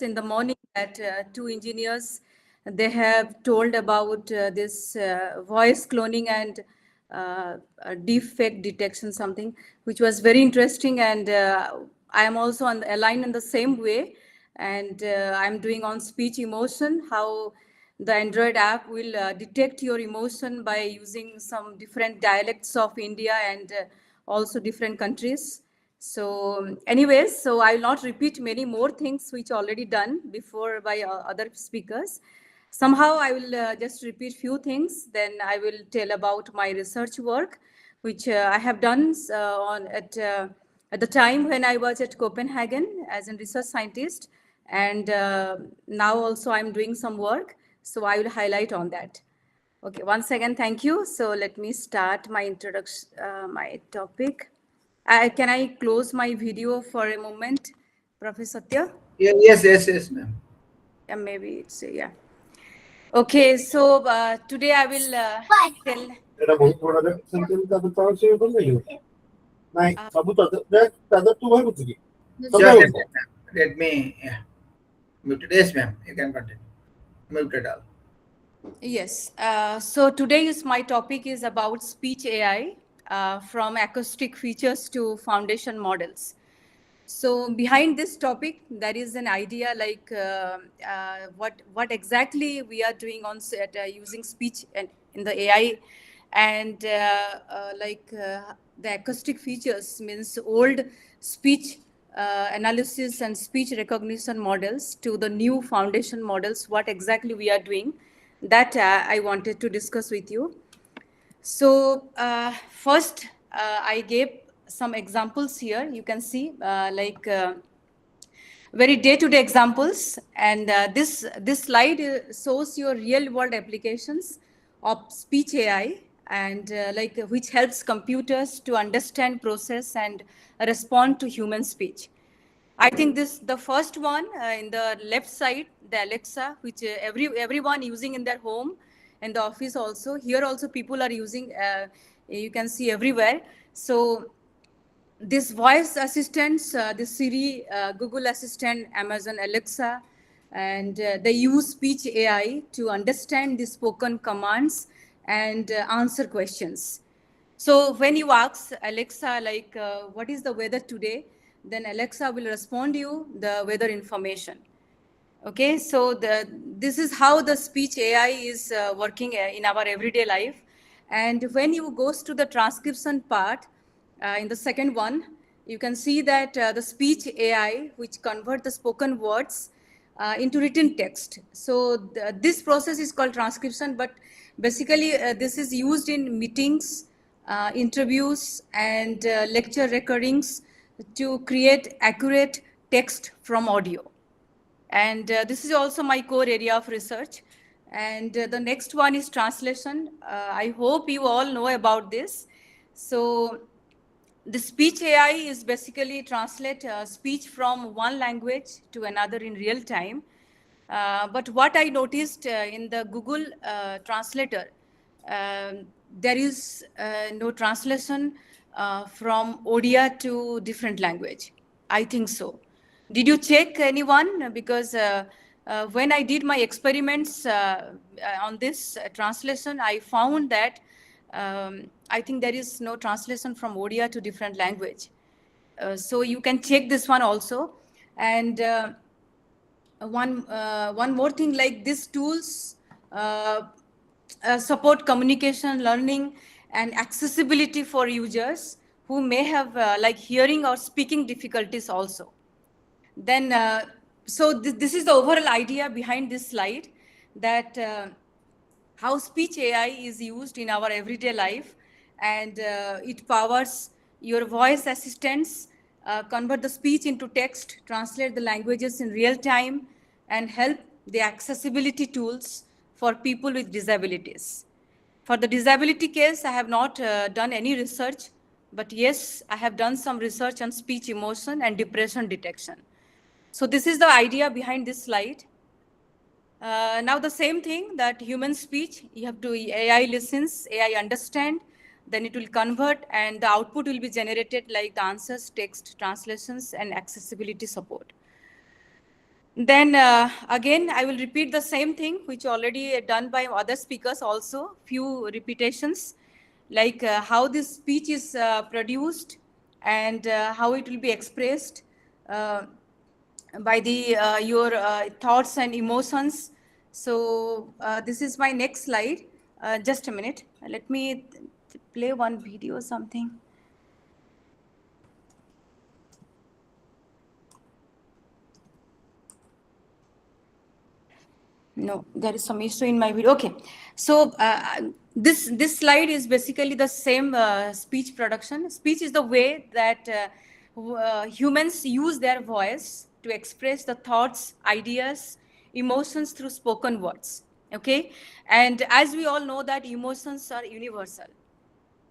in the morning that two engineers, they have told about this voice cloning and deep fake detection, something which was very interesting. And I am also aligned in the same way. And I'm doing on speech emotion, how the Android app will detect your emotion by using some different dialects of India and also different countries. So anyways, so I will not repeat many more things which already done before by other speakers. Somehow I will just repeat few things, then I will tell about my research work, which I have done at the time when I was at Copenhagen as a research scientist. And now also I'm doing some work, so I will highlight on that. Okay, once again, thank you. So let me start my introduction, my topic. Can I close my video for a moment, Professor Satya? Yes, ma'am. Yeah, maybe it's, yeah. Okay, so today I will tell. ଏଇଟା ବହୁତ ବଡ ସେମିତି ତାକୁ ତଳ ସିଏ କରିଦେଲି ନାଇଁ ସବୁ ତାদের ତୁ ଭାବୁଛୁ କି Let me mute it. Yes, ma'am. You can continue. Mute it all. Yes. So today's my topic is about speech AI, from acoustic features to foundation models. So behind this topic, there is an idea like what exactly we are doing on set, using speech and in the AI, and the acoustic features means old speech analysis and speech recognition models to the new foundation models. What exactly we are doing, that I wanted to discuss with you. So first, I gave some examples here. You can see very day-to-day examples, and this slide shows your real-world applications of speech AI, and which helps computers to understand, process, and respond to human speech. I think the first one in the left side, the Alexa, which everyone using in their home and the office also. Here also people are using. You can see everywhere. So this voice assistants, the Siri, Google Assistant, Amazon Alexa, and they use speech AI to understand the spoken commands and answer questions. So when you ask Alexa, what is the weather today, then Alexa will respond you the weather information. Okay, so this is how the speech AI is working in our everyday life. And when you goes to the transcription part, in the second one, you can see that the speech AI, which convert the spoken words into written text. So this process is called transcription, but basically this is used in meetings, interviews, and lecture recordings to create accurate text from audio. And this is also my core area of research. And the next one is translation. I hope you all know about this. So the speech AI is basically translate speech from one language to another in real time. But what I noticed in the Google Translator, there is no translation from Odia to different language. I think so. Did you check anyone? Because when I did my experiments on this translation, I found that I think there is no translation from Odia to different language. So you can check this one also. And one more thing, like these tools support communication, learning, and accessibility for users who may have like hearing or speaking difficulties also. Then, so this is the overall idea behind this slide, that how speech AI is used in our everyday life, and it powers your voice assistants, convert the speech into text, translate the languages in real time, and help the accessibility tools for people with disabilities. For the disability case, I have not done any research, but yes, I have done some research on speech emotion and depression detection. So this is the idea behind this slide. Now the same thing, that human speech, you have to, AI listens, AI understand, then it will convert, and the output will be generated like the answers, text, translations, and accessibility support. Then again, I will repeat the same thing, which already done by other speakers also, few repetitions, like how this speech is produced and how it will be expressed by the your thoughts and emotions. So this is my next slide. Just a minute. Let me play one video or something. No, there is some issue in my video. Okay, so this slide is basically the same speech production. Speech is the way that humans use their voice to express the thoughts, ideas, emotions through spoken words. Okay, and as we all know that emotions are universal,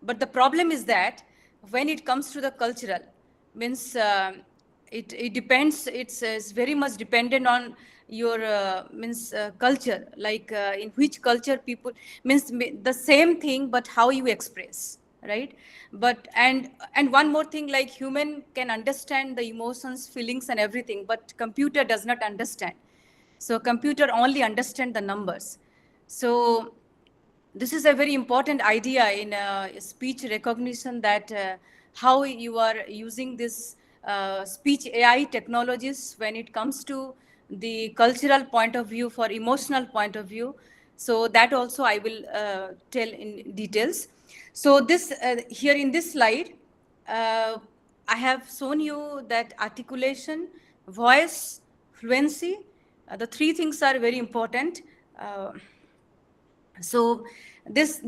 but the problem is that when it comes to the cultural, means it depends, it's very much dependent on your culture, like in which culture people, means the same thing, but how you express, right? But and one more thing, like human can understand the emotions, feelings and everything, but computer does not understand. So computer only understand the numbers. So this is a very important idea in speech recognition, that how you are using this speech AI technologies when it comes to the cultural point of view, for emotional point of view. So that also I will tell in details. So this here in this slide, I have shown you that articulation, voice, fluency, the three things are very important. So this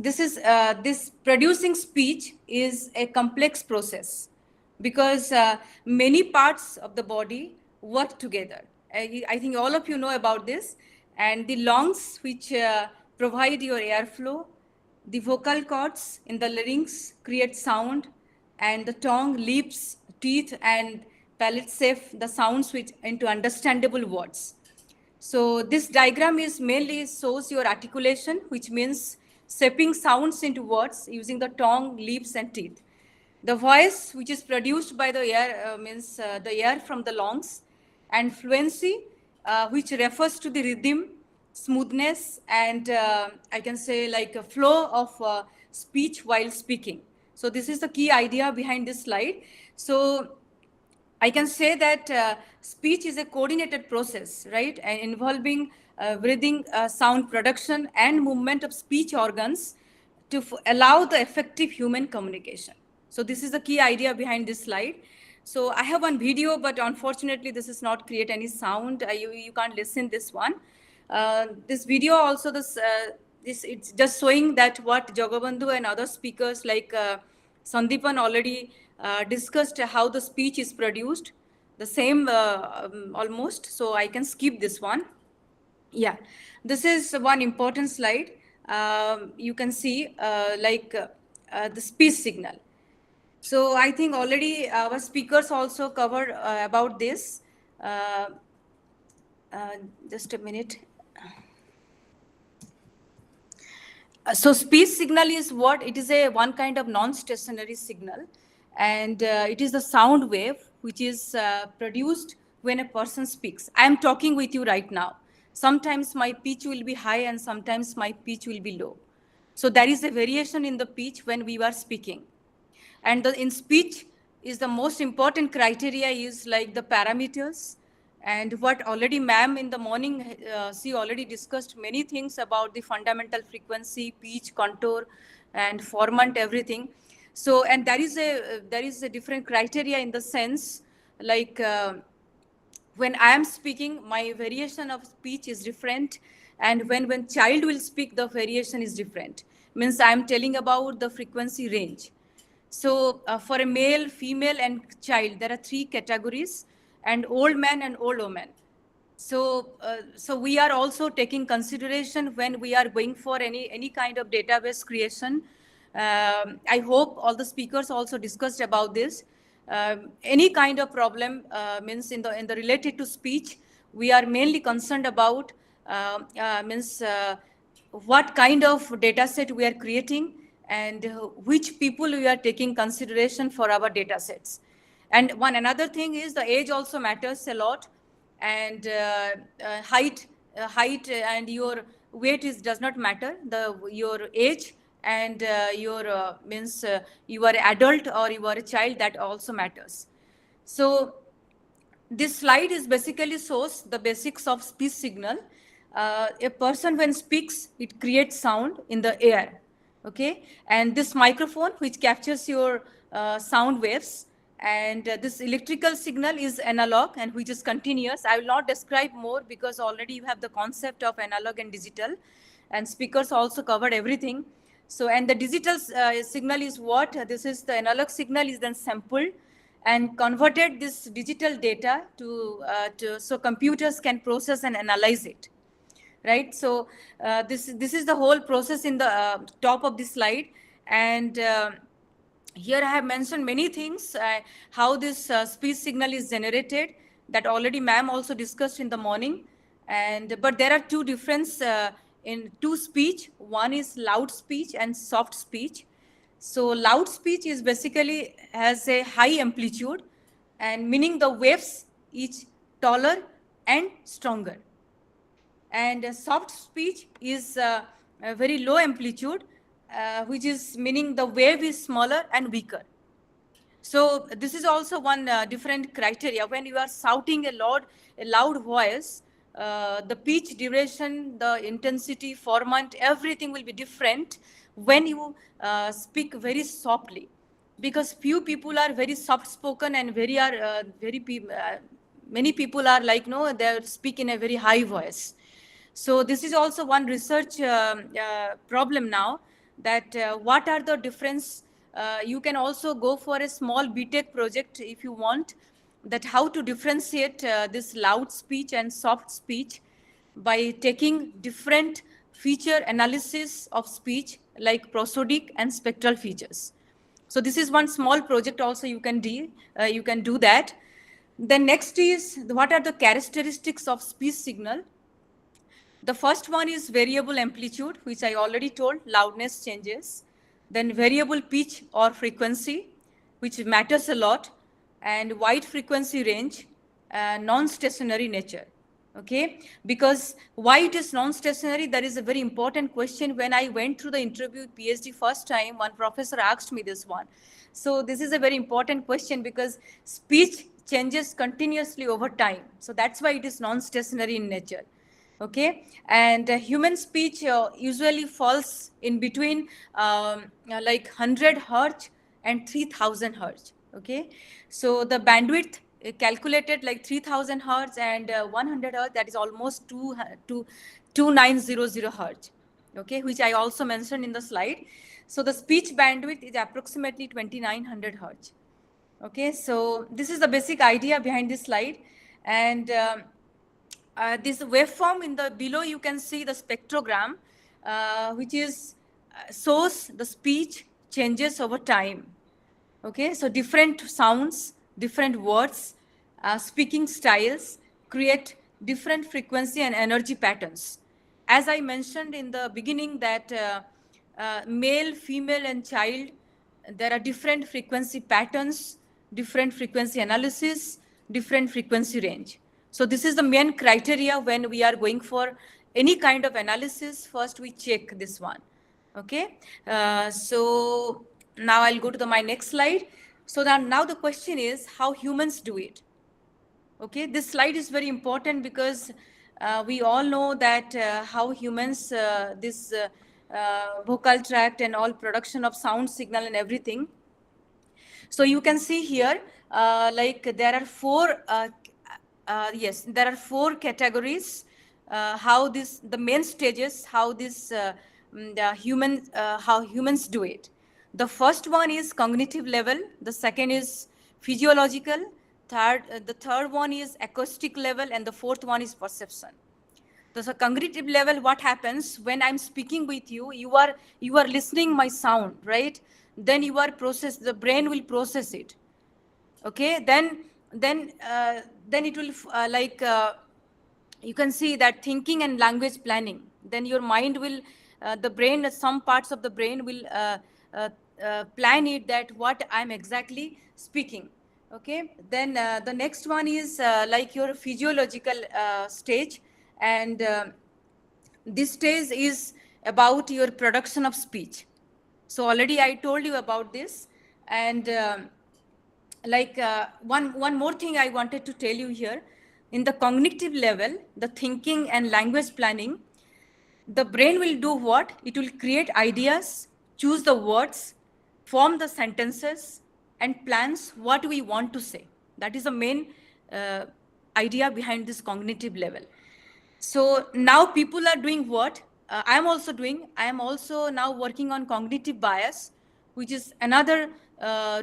producing speech is a complex process, because many parts of the body work together. I think all of you know about this. And the lungs, which provide your airflow, the vocal cords in the larynx create sound, and the tongue, lips, teeth and palate shape the sounds which into understandable words. So this diagram is mainly shows your articulation, which means shaping sounds into words using the tongue, lips, and teeth. The voice, which is produced by the air, the air from the lungs, and fluency, which refers to the rhythm, smoothness, and I can say like a flow of speech while speaking. So this is the key idea behind this slide. So I can say that speech is a coordinated process, right? And involving breathing, sound production, and movement of speech organs to allow the effective human communication. So this is the key idea behind this slide. So I have one video, but unfortunately, this is not create any sound. You can't listen this one. This video also, this it's just showing that what Jagabandhu and other speakers like Sandeepan already discussed how the speech is produced, the same almost. So I can skip this one. Yeah, this is one important slide. You can see the speech signal. So I think already our speakers also covered about this. Just a minute. So speech signal is what? It is a one kind of non-stationary signal, and it is the sound wave which is produced when a person speaks. I am talking with you right now. Sometimes my pitch will be high and sometimes my pitch will be low. So there is a variation in the pitch when we are speaking. And in speech is the most important criteria is like the parameters, and what already ma'am in the morning, she already discussed many things about the fundamental frequency, pitch, contour, and formant, everything. So, and there is a different criteria in the sense, like when I am speaking, my variation of speech is different. And when child will speak, the variation is different. Means I am telling about the frequency range. So for a male, female, and child, there are three categories, and old man and old woman. So, so we are also taking consideration when we are going for any kind of database creation. I hope all the speakers also discussed about this. Any kind of problem means in the related to speech, we are mainly concerned about what kind of data set we are creating, and which people we are taking consideration for our data sets. And one another thing is the age also matters a lot. and height and your weight does not matter. Your age and your means you are adult or you are a child, that also matters. So this slide is basically shows the basics of speech signal. A person when speaks, it creates sound in the air, okay? And this microphone which captures your sound waves, and this electrical signal is analog and which is continuous. I will not describe more because already you have the concept of analog and digital, and speakers also covered everything. So, and the digital signal is what? This is the analog signal is then sampled and converted this digital data to so computers can process and analyze it, right? So this is the whole process in the top of this slide. And here I have mentioned many things, how this speech signal is generated, that already ma'am also discussed in the morning. And but there are two difference in two speech. One is loud speech and soft speech. So loud speech is basically has a high amplitude, and meaning the waves is taller and stronger. And soft speech is a very low amplitude, which is meaning the wave is smaller and weaker. So this is also one different criteria. When you are shouting a loud voice, the pitch, duration, the intensity, format, everything will be different when you speak very softly. Because few people are very soft spoken and many people are like, no, they speak in a very high voice. So this is also one research problem now, that what are the difference. You can also go for a small BTech project if you want, that how to differentiate this loud speech and soft speech by taking different feature analysis of speech like prosodic and spectral features. So this is one small project also you can do that. Then next is what are the characteristics of speech signal. The first one is variable amplitude, which I already told, loudness changes. Then variable pitch or frequency, which matters a lot, and wide frequency range, non-stationary nature. Okay, because why it is non-stationary, that is a very important question. When I went through the interview PhD first time, one professor asked me this one. So this is a very important question because speech changes continuously over time. So that's why it is non-stationary in nature. Okay, and human speech usually falls in between like 100 hertz and 3000 hertz. Okay, so the bandwidth calculated like 3000 hertz and 100 hertz, that is almost 2900 hertz. Okay, which I also mentioned in the slide. So the speech bandwidth is approximately 2900 hertz. Okay, so this is the basic idea behind this slide. And this waveform in the below, you can see the spectrogram, which is shows the speech changes over time. Okay, so different sounds, different words, speaking styles create different frequency and energy patterns. As I mentioned in the beginning that male, female and child, there are different frequency patterns, different frequency analysis, different frequency range. So this is the main criteria when we are going for any kind of analysis. First, we check this one. Okay. So now I'll go to my next slide. So now the question is how humans do it. Okay. This slide is very important because we all know that how humans, vocal tract and all production of sound signal and everything. So you can see here, like there are four categories. How the main stages, how how humans do it. The first one is cognitive level. The second is physiological. The third one is acoustic level, and the fourth one is perception. So cognitive level, what happens when I'm speaking with you? You are listening my sound, right? Then the brain will process it. Okay, then it will you can see that thinking and language planning. Then your mind will, the brain, some parts of the brain will plan it that what I'm exactly speaking. Okay, then the next one is like your physiological stage, and this stage is about your production of speech. So already I told you about this, and one more thing I wanted to tell you here. In the cognitive level, the thinking and language planning, the brain will do what? It will create ideas, choose the words, form the sentences, and plans what we want to say. That is the main idea behind this cognitive level. So now people are doing what? I am also doing. I am also now working on cognitive bias, which is another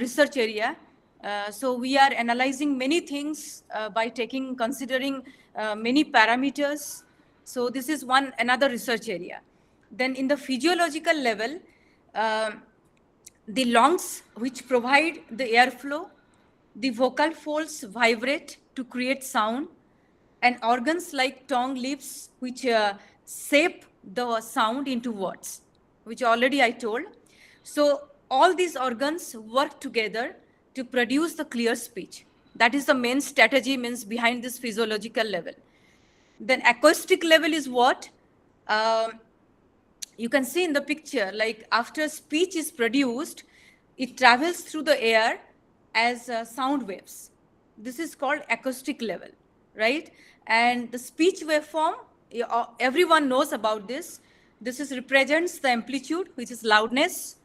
research area. So we are analyzing many things by considering many parameters. So this is another research area. Then in the physiological level, uh, the lungs, which provide the airflow, the vocal folds vibrate to create sound, and organs like tongue, lips, which shape the sound into words, which already I told. So all these organs work together to produce the clear speech. That is the main strategy means behind this physiological level. Then acoustic level is what? You can see in the picture, like after speech is produced, it travels through the air as sound waves. This is called acoustic level, right? And the speech waveform, everyone knows about this. This represents the amplitude, which is loudness,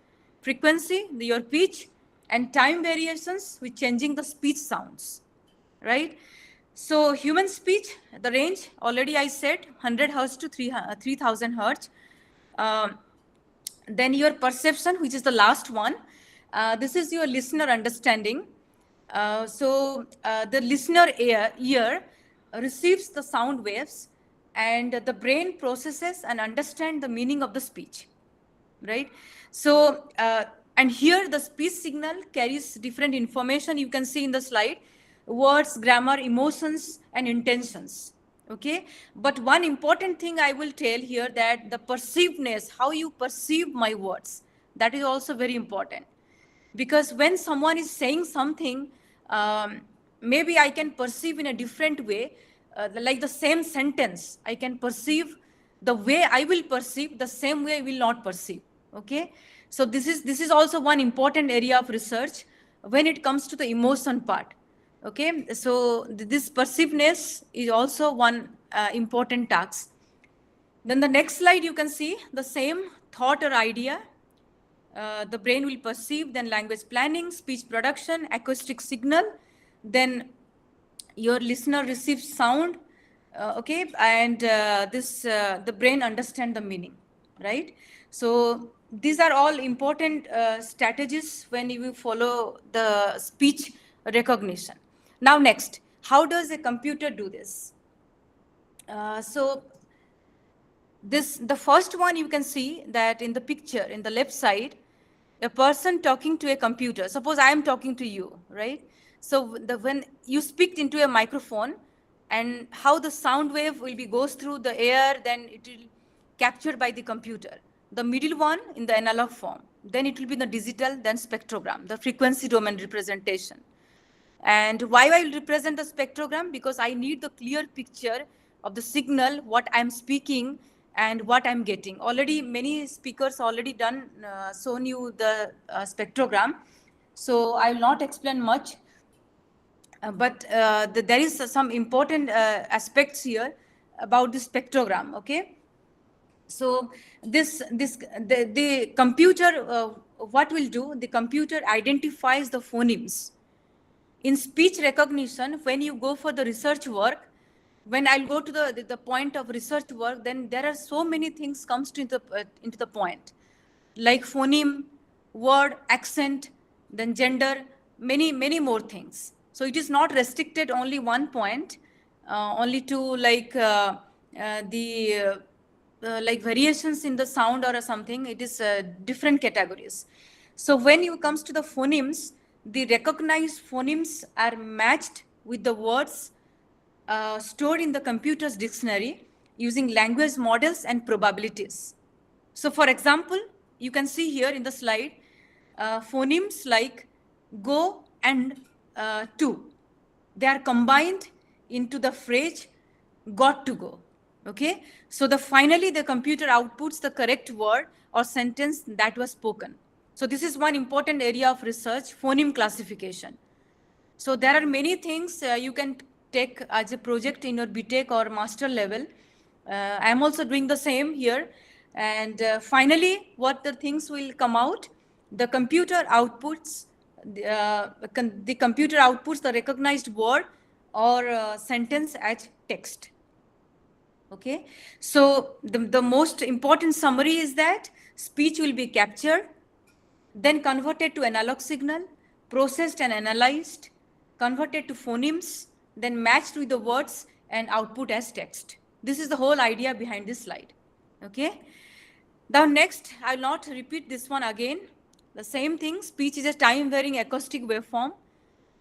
frequency, your pitch, and time variations with changing the speech sounds, right? So human speech, the range, already I said, 100 hertz to 3000 hertz. Then your perception, which is the last one. This is your listener understanding. The listener ear receives the sound waves, and the brain processes and understands the meaning of the speech, right? So, and here the speech signal carries different information. You can see in the slide, words, grammar, emotions, and intentions. Okay, but one important thing I will tell here, that the perceivedness, how you perceive my words, that is also very important. Because when someone is saying something, maybe I can perceive in a different way, like the same sentence, I can perceive the way I will perceive, the same way I will not perceive. Okay, so this is also one important area of research when it comes to the emotion part. Okay, so this perceiveness is also one important task. Then the next slide, you can see the same thought or idea. The brain will perceive, then language planning, speech production, acoustic signal, then your listener receives sound, okay, and the brain understand the meaning, right? So these are all important strategies when you follow the speech recognition. Now next, how does a computer do this? The first one, you can see that in the picture in the left side, a person talking to a computer. Suppose I am talking to you, right? So when you speak into a microphone, and how the sound wave goes through the air, then it will captured by the computer. The middle one in the analog form, then it will be the digital, then spectrogram, the frequency domain representation. And why I will represent the spectrogram? Because I need the clear picture of the signal, what I'm speaking and what I'm getting. Already many speakers already shown you the spectrogram. So I will not explain much, but there is some important aspects here about the spectrogram, okay? So the computer, what will do? The computer identifies the phonemes. In speech recognition, when you go for the research work, when I'll go to the point of research work, then there are so many things comes into the point, like phoneme, word, accent, then gender, many more things. So it is not restricted only one point, only to like variations in the sound or something. It is different categories. So when it comes to the phonemes, the recognized phonemes are matched with the words stored in the computer's dictionary using language models and probabilities. So for example, you can see here in the slide, phonemes like go and two. They are combined into the phrase got to go. Okay, so finally the computer outputs the correct word or sentence that was spoken. So this is one important area of research, phoneme classification. So there are many things you can take as a project in your BTech or master level. I am also doing the same here. And finally, what the things will come out, the computer outputs, the computer outputs the recognized word or sentence as text. Okay, so the most important summary is that speech will be captured, then converted to analog signal, processed and analyzed, converted to phonemes, then matched with the words and output as text. This is the whole idea behind this slide. Okay. Now next, I will not repeat this one again. The same thing, speech is a time-varying acoustic waveform.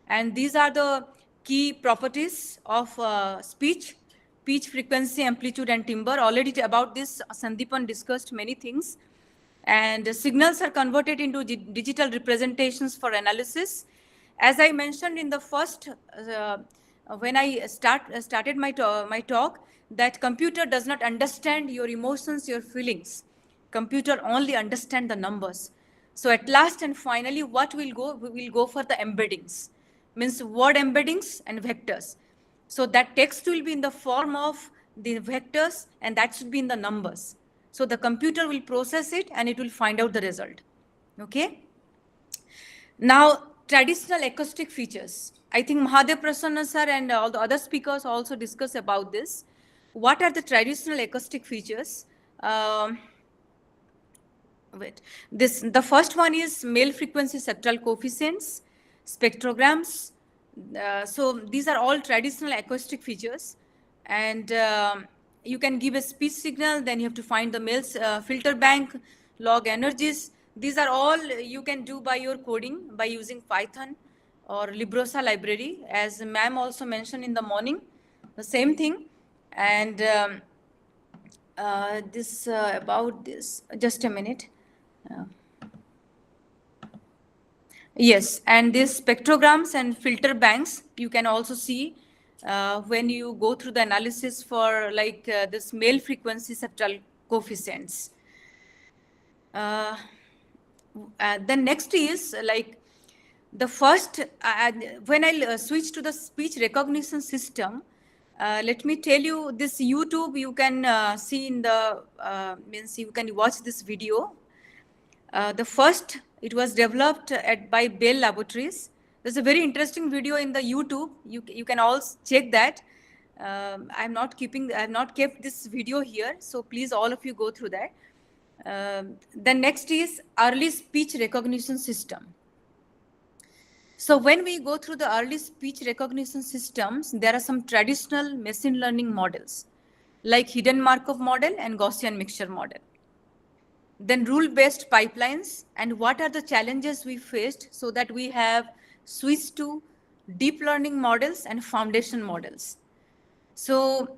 And these are the key properties of speech: pitch, frequency, amplitude, and timbre. Already about this, Sandeepan discussed many things. And the signals are converted into digital representations for analysis. As I mentioned in the first, when I started my talk, that computer does not understand your emotions, your feelings. Computer only understand the numbers. So at last and finally, what we will go for the embeddings, means word embeddings and vectors. So that text will be in the form of the vectors, and that should be in the numbers. So the computer will process it and it will find out the result. Okay. Now, traditional acoustic features. I think Mahadev Prasanna sir and all the other speakers also discuss about this. What are the traditional acoustic features? The first one is male frequency septal coefficients, spectrograms. So these are all traditional acoustic features, and you can give a speech signal, then you have to find the male filter bank, log energies. These are all you can do by your coding by using Python or Librosa library, as ma'am also mentioned in the morning, the same thing. And about this, just a minute. Yes, and these spectrograms and filter banks, you can also see when you go through the analysis for like this male frequency septal coefficients. The next is like the first, when I switch to the speech recognition system, let me tell you this YouTube, you can see in the, means you can watch this video. The first, it was developed by Bell Laboratories. There's a very interesting video in the YouTube. You can also check that. I have not kept this video here, so please all of you go through that. The next is early speech recognition system. So when we go through the early speech recognition systems, there are some traditional machine learning models like hidden Markov model and Gaussian mixture model. Then rule-based pipelines, and what are the challenges we faced, so that we have switched to deep learning models and foundation models. So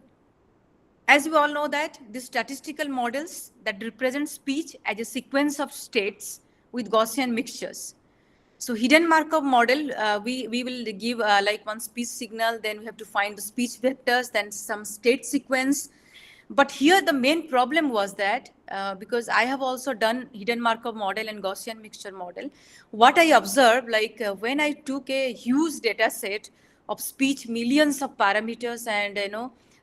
as we all know that the statistical models that represent speech as a sequence of states with Gaussian mixtures. So hidden Markov model, we will give like one speech signal, then we have to find the speech vectors, then some state sequence. But here the main problem was that because I have also done hidden Markov model and Gaussian mixture model, what I observed, like when I took a huge data set of speech, millions of parameters, and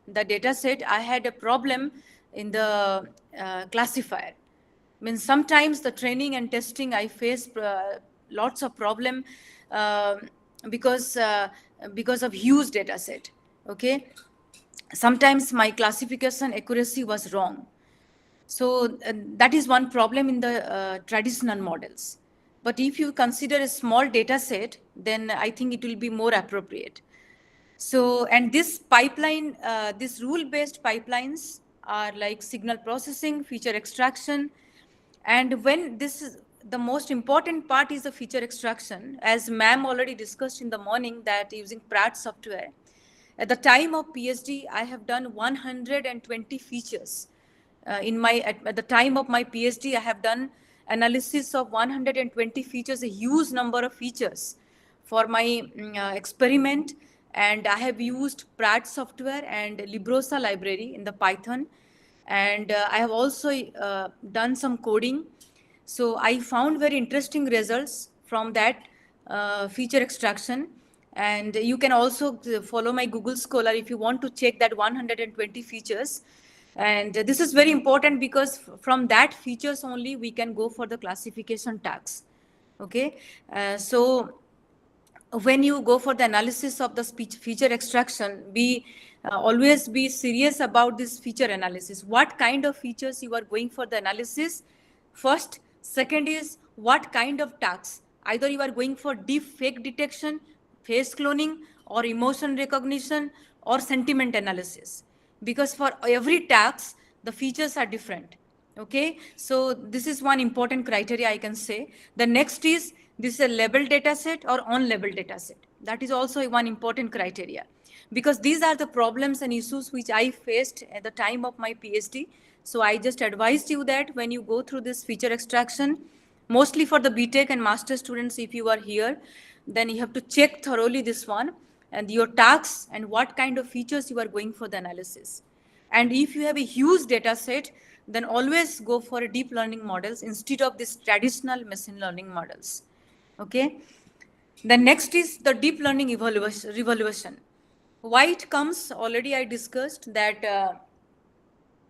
the data set, I had a problem in the classifier. I mean, sometimes the training and testing I faced lots of problem because of huge data set. Okay. Sometimes my classification accuracy was wrong. So that is one problem in the traditional models. But if you consider a small data set, then I think it will be more appropriate. So, and this pipeline, these rule-based pipelines are like signal processing, feature extraction. And when this is, the most important part is the feature extraction, as ma'am already discussed in the morning, that using Pratt software. At the time of PhD, I have done 120 features. At the time of my PhD, I have done analysis of 120 features, a huge number of features for my experiment, and I have used Pratt software and Librosa library in the Python, and I have also done some coding. So I found very interesting results from that feature extraction. And you can also follow my Google Scholar if you want to check that 120 features. And this is very important because from that features only we can go for the classification tags. Okay, so when you go for the analysis of the speech feature extraction, be always be serious about this feature analysis. What kind of features you are going for the analysis first. Second is what kind of tags. Either you are going for deep fake detection, face cloning, or emotion recognition, or sentiment analysis. Because for every tags, the features are different. Okay, so this is one important criteria I can say. The next is this is a label data set or on label data set. That is also one important criteria, because these are the problems and issues which I faced at the time of my PhD. So I just advised you that when you go through this feature extraction, mostly for the BTech and master students, if you are here, then you have to check thoroughly this one and your tasks and what kind of features you are going for the analysis. And if you have a huge data set, then always go for a deep learning models instead of this traditional machine learning models. Okay. The next is the deep learning revolution. Why it comes, already I discussed that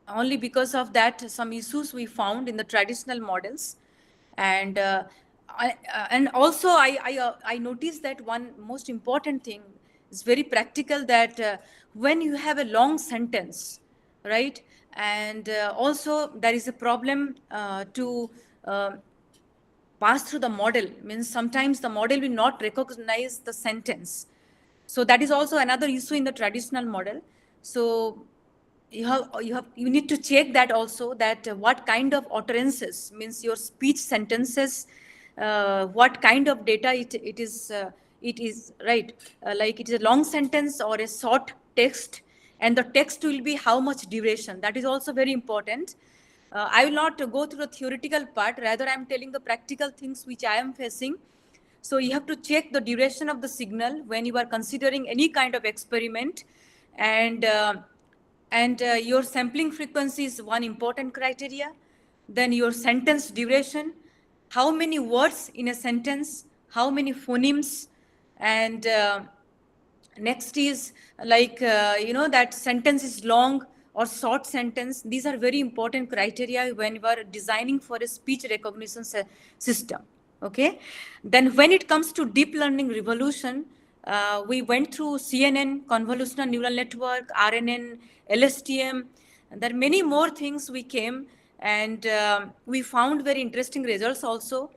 only because of that some issues we found in the traditional models. And also I noticed that one most important thing is very practical, that when you have a long sentence, right, and also there is a problem to pass through the model, means sometimes the model will not recognize the sentence. So that is also another issue in the traditional model. So you need to check that also, that what kind of utterances, means your speech sentences, what kind of data it is, right, like it is a long sentence or a short text, and the text will be how much duration. That is also very important. I will not go through the theoretical part, rather I am telling the practical things which I am facing. So you have to check the duration of the signal when you are considering any kind of experiment. And your sampling frequency is one important criteria. Then your sentence duration, how many words in a sentence, how many phonemes, and next is like, that sentence is long or short sentence. These are very important criteria when you are designing for a speech recognition system. Okay. Then when it comes to deep learning revolution, we went through CNN, convolutional neural network, RNN, LSTM, and there are many more things we came, and we found very interesting results also.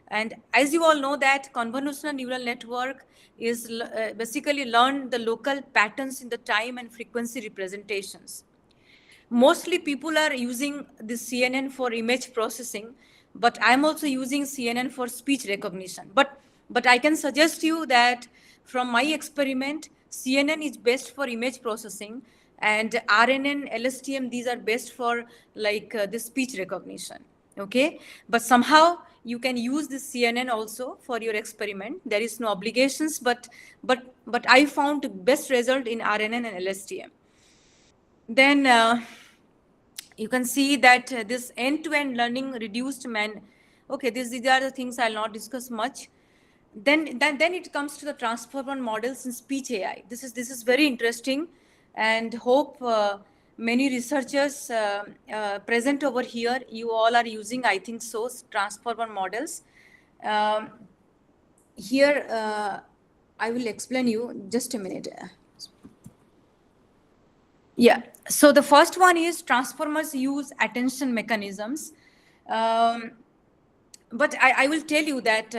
And as you all know that convolutional neural network is basically learn the local patterns in the time and frequency representations. Mostly people are using this CNN for image processing, but I'm also using CNN for speech recognition. But I can suggest you that from my experiment, CNN is best for image processing, and RNN, LSTM, these are best for like the speech recognition. Okay, but somehow you can use this CNN also for your experiment. There is no obligations, but I found best result in RNN and LSTM. Then you can see that this end-to-end learning reduced okay, these are the things I'll not discuss much. Then it comes to the transformer models in speech AI. This is very interesting, and hope many researchers present over here, you all are using, I think so, transformer models. Here I will explain you, just a minute. Yeah, so the first one is transformers use attention mechanisms. But I will tell you that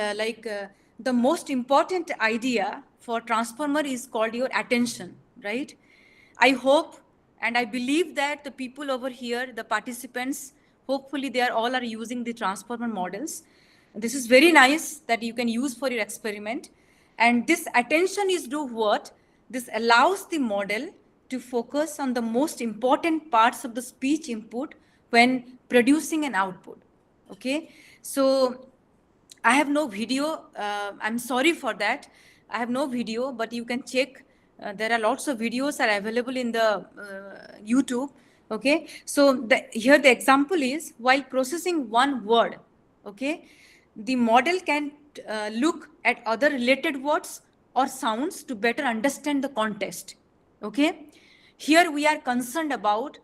the most important idea for transformer is called your attention, right? I hope and I believe that the people over here, the participants, hopefully they are all are using the transformer models. This is very nice that you can use for your experiment. And this attention is do what? This allows the model to focus on the most important parts of the speech input when producing an output. Okay, so I have no video. I'm sorry for that. I have no video, but you can check. There are lots of videos are available in the YouTube. Okay. So here the example is, while processing one word, okay, the model can look at other related words or sounds to better understand the context. Okay. Here we are concerned about,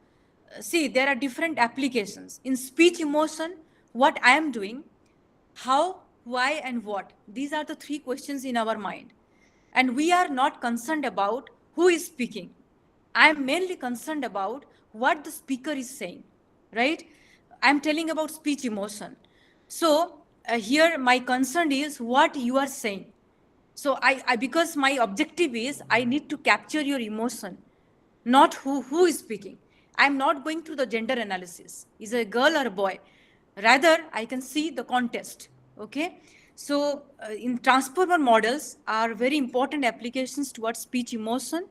see, there are different applications. In speech emotion, what I am doing, how, why, and what. These are the three questions in our mind. And we are not concerned about who is speaking. I am mainly concerned about what the speaker is saying, right? I'm telling about speech emotion. So here my concern is what you are saying. So I because my objective is I need to capture your emotion, not who is speaking. I'm not going through the gender analysis. Is a girl or a boy? Rather, I can see the context. Okay. So in transformer models are very important applications towards speech emotion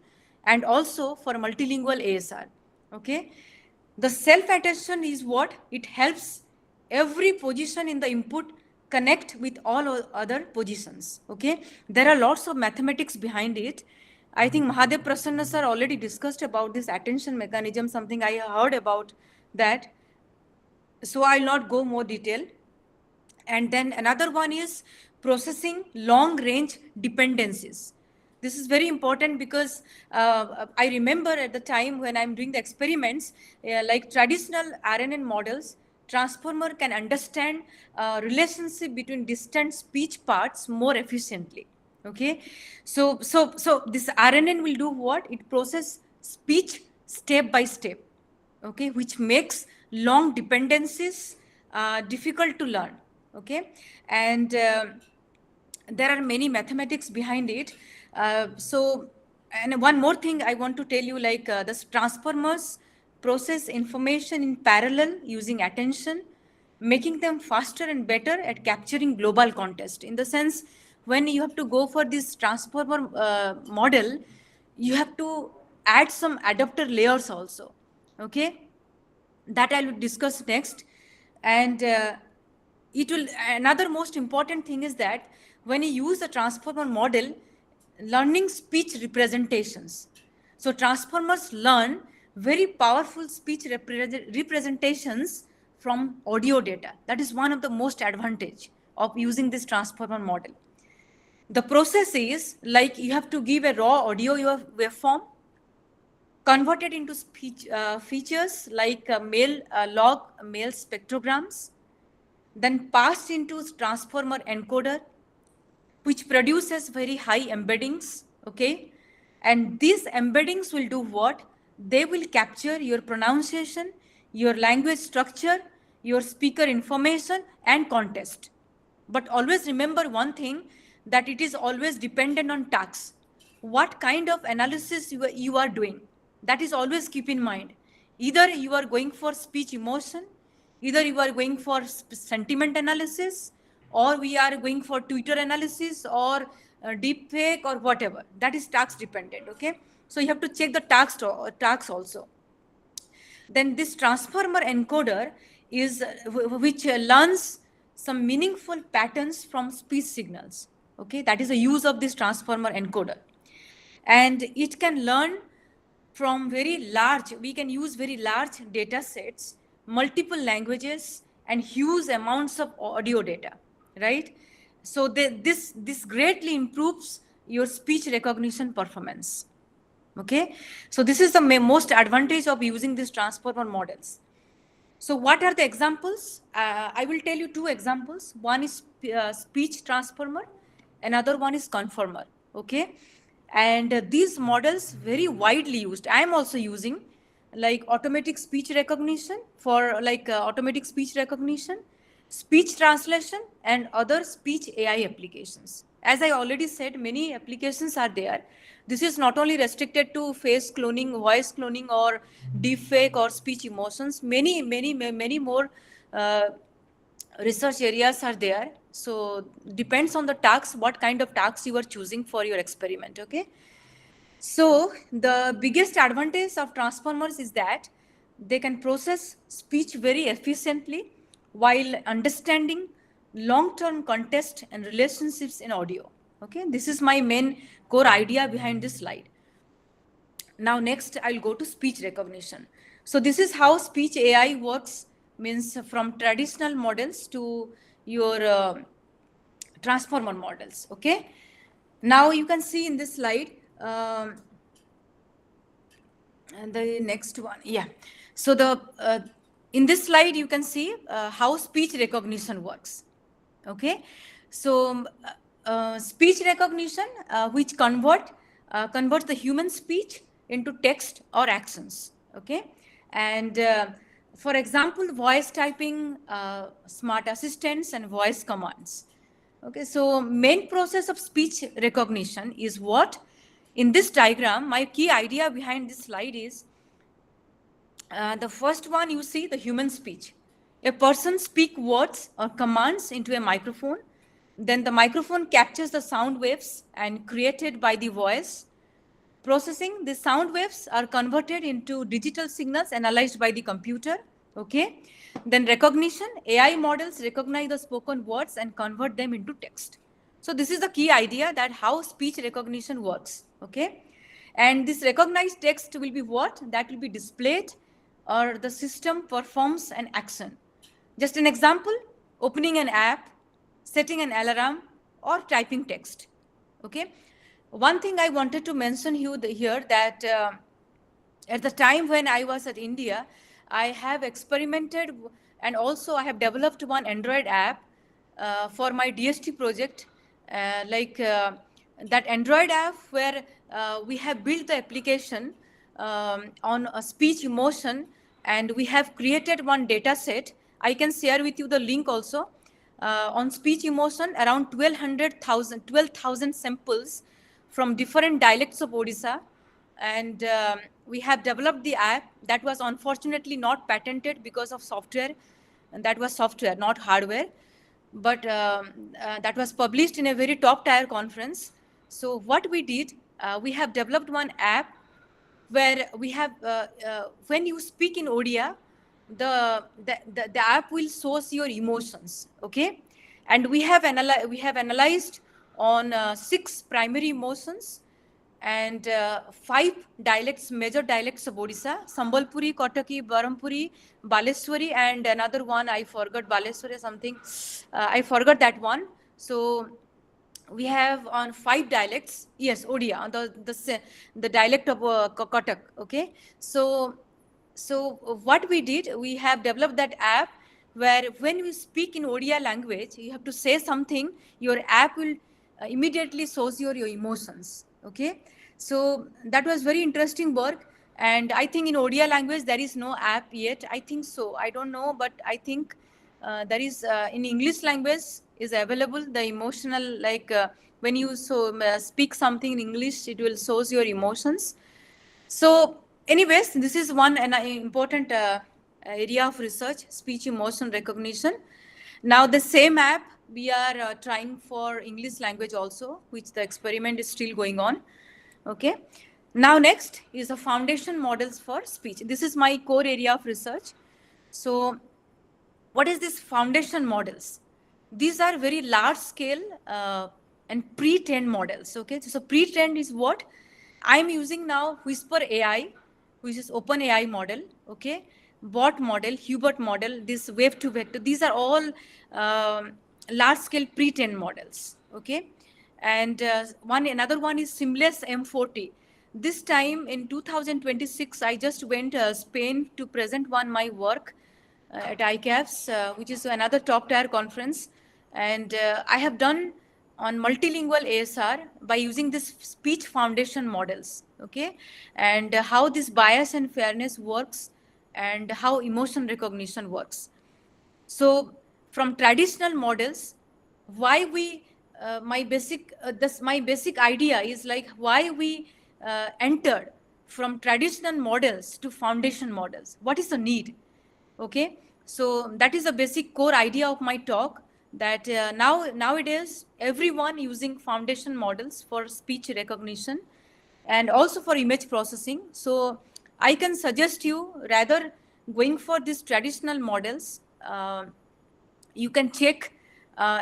and also for multilingual ASR. Okay. The self-attention is what? It helps every position in the input connect with all other positions. Okay. There are lots of mathematics behind it. I think Mahadev Prasanna sir already discussed about this attention mechanism, something I heard about that. So I'll not go more detail. And then another one is processing long range dependencies. This is very important because I remember at the time when I'm doing the experiments, like traditional RNN models, transformer can understand relationship between distant speech parts more efficiently. Okay, so this RNN will do what? It process speech step by step. Okay, which makes long dependencies difficult to learn. Okay, and there are many mathematics behind it. And one more thing I want to tell you, like the transformers process information in parallel using attention, making them faster and better at capturing global context. In the sense, when you have to go for this transformer model, you have to add some adapter layers also. Okay, that I will discuss next. And it will, another most important thing is that when you use the transformer model, learning speech representations. So transformers learn very powerful speech representations from audio data. That is one of the most advantage of using this transformer model. The process is like you have to give a raw audio waveform, convert it into speech features like log male spectrograms, then passed into transformer encoder, which produces very high embeddings. Okay, and these embeddings will do what? They will capture your pronunciation, your language structure, your speaker information, and context. But always remember one thing, that it is always dependent on tasks. What kind of analysis you are doing, that is always keep in mind. Either you are going for speech emotion, either you are going for sentiment analysis, or we are going for Twitter analysis, or deep fake, or whatever. That is task dependent. Okay, so you have to check the task also. Then this transformer encoder is which learns some meaningful patterns from speech signals. Okay, that is the use of this transformer encoder. And it can learn from very large, we can use very large data sets, multiple languages, and huge amounts of audio data, right? So this greatly improves your speech recognition performance. Okay, so this is the most advantage of using these transformer models. So what are the examples? I will tell you two examples. One is speech transformer, another one is conformer. Okay, and these models very widely used. I am also using like automatic speech recognition for like automatic speech recognition, speech translation, and other speech AI applications. As I already said, many applications are there. This is not only restricted to face cloning, voice cloning, or deepfake or speech emotions. Many more research areas are there. So depends on the tasks, what kind of tasks you are choosing for your experiment. Okay. So the biggest advantage of transformers is that they can process speech very efficiently while understanding long-term context and relationships in audio. Okay, this is my main core idea behind this slide. Now next I'll go to speech recognition. So this is how speech AI works, means from traditional models to your transformer models. Okay, now you can see in this slide and the next one, yeah. So the in this slide you can see how speech recognition works. Okay, so speech recognition which converts the human speech into text or actions. Okay, and for example, voice typing, smart assistants, and voice commands. Okay, so main process of speech recognition is what? In this diagram, my key idea behind this slide is the first one you see, the human speech. A person speaks words or commands into a microphone. Then the microphone captures the sound waves and created by the voice. Processing, the sound waves are converted into digital signals analyzed by the computer. Okay. Then recognition, AI models recognize the spoken words and convert them into text. So this is the key idea, that how speech recognition works. Okay. And this recognized text will be what? That will be displayed, or the system performs an action. Just an example, opening an app, setting an alarm, or typing text. Okay. One thing I wanted to mention here that at the time when I was at India, I have experimented and also I have developed one Android app for my DST project, that Android app where we have built the application on a speech emotion, and we have created one data set. I can share with you the link also. On speech emotion, around 12,000 samples from different dialects of Odisha. And we have developed the app that was unfortunately not patented because of software. And that was software, not hardware. But that was published in a very top tier conference. So what we did, we have developed one app where we have, when you speak in Odia, the app will source your emotions. Okay, and we have analyzed on 6 primary emotions and 5 dialects, major dialects of Odisha: Sambalpuri, Kotaki, Barampuri, Baleswari, and another one I forgot, Baleswari something. I forgot that one. So we have on 5 dialects. Yes, Odia, the dialect of Kotak. Okay, so what we did, we have developed that app where when you speak in Odia language, you have to say something, your app will immediately shows your emotions. Okay, so that was very interesting work. And I think in Odia language there is no app yet. I think so. I don't know, but I think there is in English language is available the emotional, when you speak something in English, it will shows your emotions. So anyways, this is one important area of research, speech emotion recognition. Now the same app we are trying for English language also, which the experiment is still going on. Okay. Now next is the foundation models for speech. This is my core area of research. So what is this foundation models? These are very large scale and pre-trained models. Okay. So pre-trained is what? I'm using now Whisper AI, which is open AI model. Okay. Bot model, Hubert model, this wave to vector, these are all large scale pre-trained models. Okay. And another one is Seamless M40. This time in 2026, I just went Spain to present my work at ICAPS, which is another top tier conference. And I have done on multilingual ASR by using this speech foundation models. Okay. And how this bias and fairness works and how emotion recognition works. So from traditional models, why we my basic idea is like why we entered from traditional models to foundation models. What is the need? Okay, so that is the basic core idea of my talk, that nowadays everyone using foundation models for speech recognition and also for image processing. So I can suggest you, rather going for these traditional models, you can check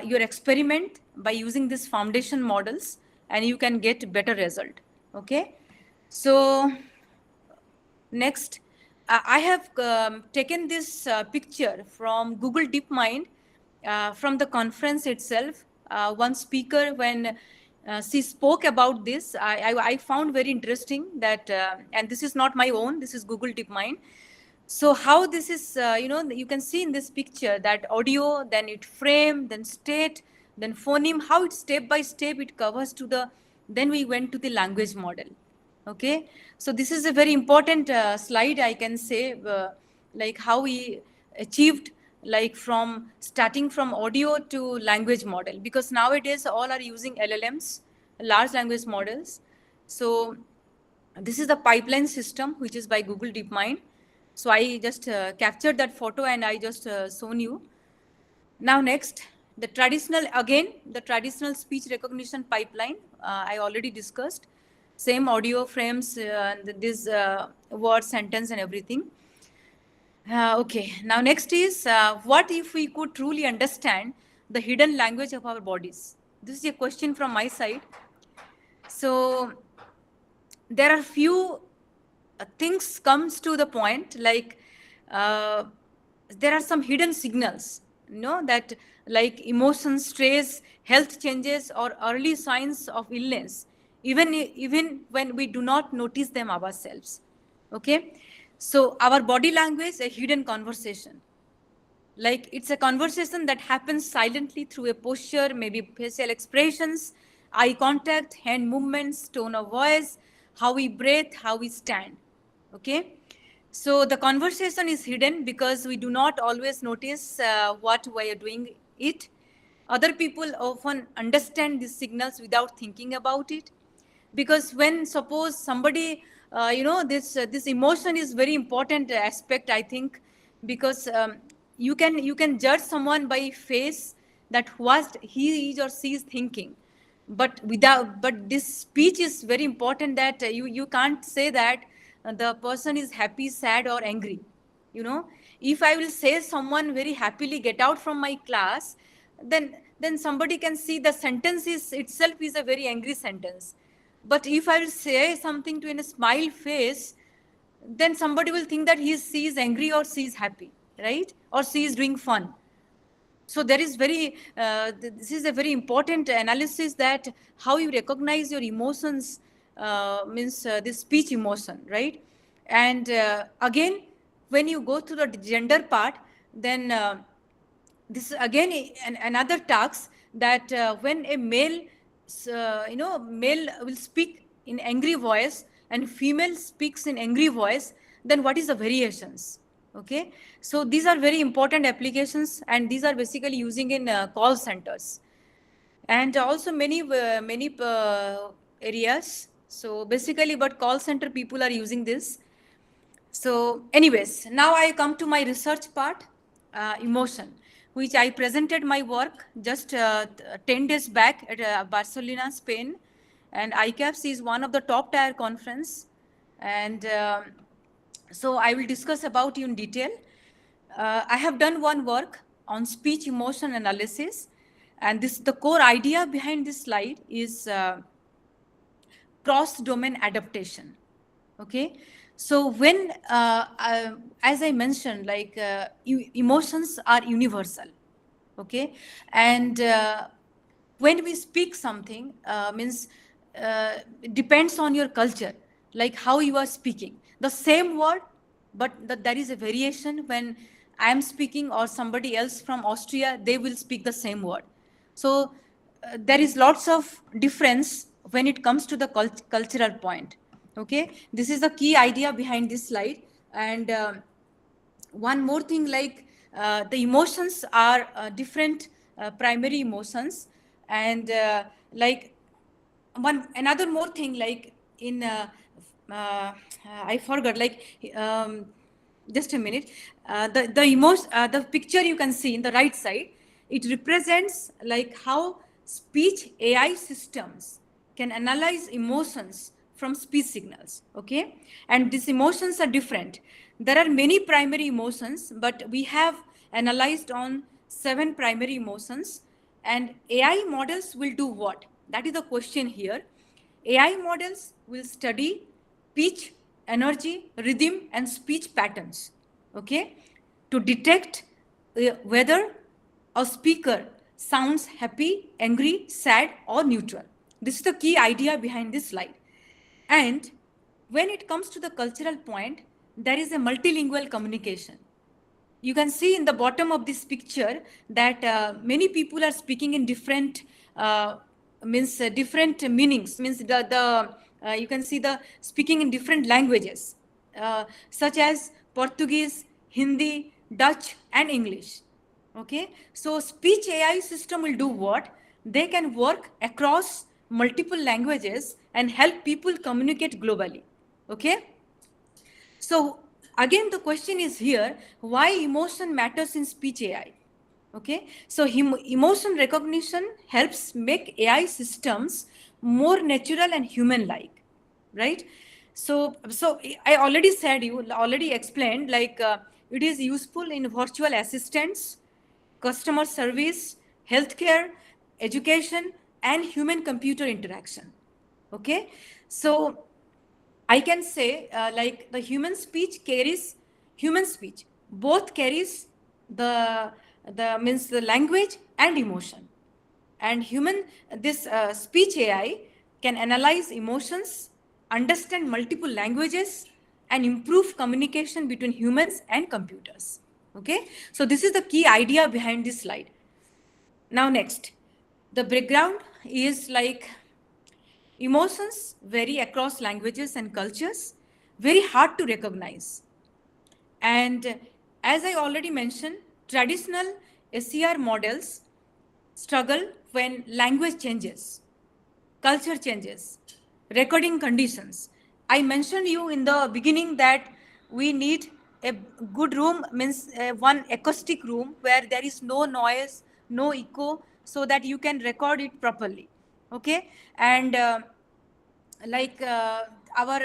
your experiment by using these foundation models, and you can get better result. Okay, so next, I have taken this picture from Google DeepMind from the conference itself. One speaker, when she spoke about this, I found very interesting that, and this is not my own, this is Google DeepMind. So how this is, you can see in this picture that audio, then it frame, then state, then phoneme, how it step by step it covers to the, then we went to the language model. Okay, so this is a very important slide, I can say, like how we achieved, like from starting from audio to language model, because nowadays all are using LLMs, large language models. So this is the pipeline system, which is by Google DeepMind. So I just captured that photo and I just shown you. Now next, the traditional speech recognition pipeline, I already discussed. Same audio frames, this word, sentence and everything. Okay, now next is, what if we could truly understand the hidden language of our bodies? This is a question from my side. So there are few things comes to the point, like there are some hidden signals, that like emotions, stress, health changes, or early signs of illness, even when we do not notice them ourselves. Okay, so our body language, a hidden conversation. Like it's a conversation that happens silently through a posture, maybe facial expressions, eye contact, hand movements, tone of voice, how we breathe, how we stand. Okay, so the conversation is hidden because we do not always notice what we are doing it. Other people often understand these signals without thinking about it, because when suppose somebody, this emotion is very important aspect, I think, because you can judge someone by face, that what he is or she is thinking, but this speech is very important, that you can't say that the person is happy, sad or angry. If I will say someone very happily get out from my class, then somebody can see the sentence is itself is a very angry sentence. But if I will say something to in a smile face, then somebody will think that she is angry or she is happy, right? Or she is doing fun. So there is this is a very important analysis, that how you recognize your emotions, means this speech emotion, right? And again, when you go to the gender part, then this is again another task, that when a male, male will speak in angry voice and female speaks in angry voice, then what is the variations? Okay, so these are very important applications, and these are basically using in call centers, and also many areas. So basically, but call center people are using this. So anyways, now I come to my research part, emotion, which I presented my work just 10 days back at Barcelona, Spain. And ICAPS is one of the top tier conference. And so I will discuss about you in detail. I have done one work on speech emotion analysis. And the core idea behind this slide is cross-domain adaptation. Okay, so when, as I mentioned, like emotions are universal. Okay, and when we speak something, means it depends on your culture, like how you are speaking the same word, but there is a variation when I am speaking or somebody else from Austria, they will speak the same word. So there is lots of difference when it comes to the cultural point. Okay, this is the key idea behind this slide. And one more thing, like the emotions are different primary emotions, and like another more thing, like in I forgot, like just a minute, the emotion, the picture you can see in the right side, it represents like how speech AI systems can analyze emotions from speech signals. Okay, and these emotions are different. There are many primary emotions, but we have analyzed on 7 primary emotions. And AI models will do what? That is the question here. AI models will study pitch, energy, rhythm, and speech patterns, okay, to detect whether a speaker sounds happy, angry, sad, or neutral. This is the key idea behind this slide. And when it comes to the cultural point, there is a multilingual communication. You can see in the bottom of this picture that many people are speaking in different different meanings. Means you can see the speaking in different languages, such as Portuguese, Hindi, Dutch, and English. Okay, so speech AI system will do what? They can work across multiple languages and help people communicate globally. Okay, so again, the question is here, why emotion matters in speech AI? Okay, so emotion recognition helps make AI systems more natural and human-like, right? So I already said, you already explained, like it is useful in virtual assistants, customer service, healthcare, education, and human-computer interaction. Okay, so I can say like the human speech, both carries the language and emotion. And this speech AI can analyze emotions, understand multiple languages, and improve communication between humans and computers. Okay, so this is the key idea behind this slide. Now next, the background is like emotions vary across languages and cultures, very hard to recognize. And as I already mentioned, traditional SCR models struggle when language changes, culture changes, recording conditions. I mentioned you in the beginning that we need a good room, means one acoustic room where there is no noise, no echo, so that you can record it properly. Okay, and like our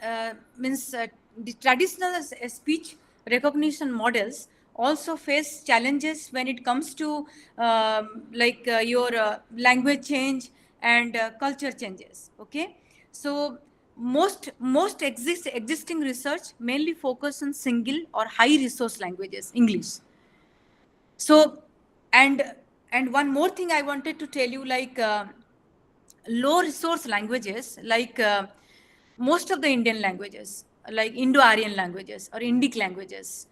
the traditional speech recognition models also face challenges when it comes to your language change and culture changes. Okay, so most existing research mainly focus on single or high resource languages, English. So and one more thing I wanted to tell you, like low resource languages, like most of the Indian languages, like Indo-Aryan languages or Indic languages,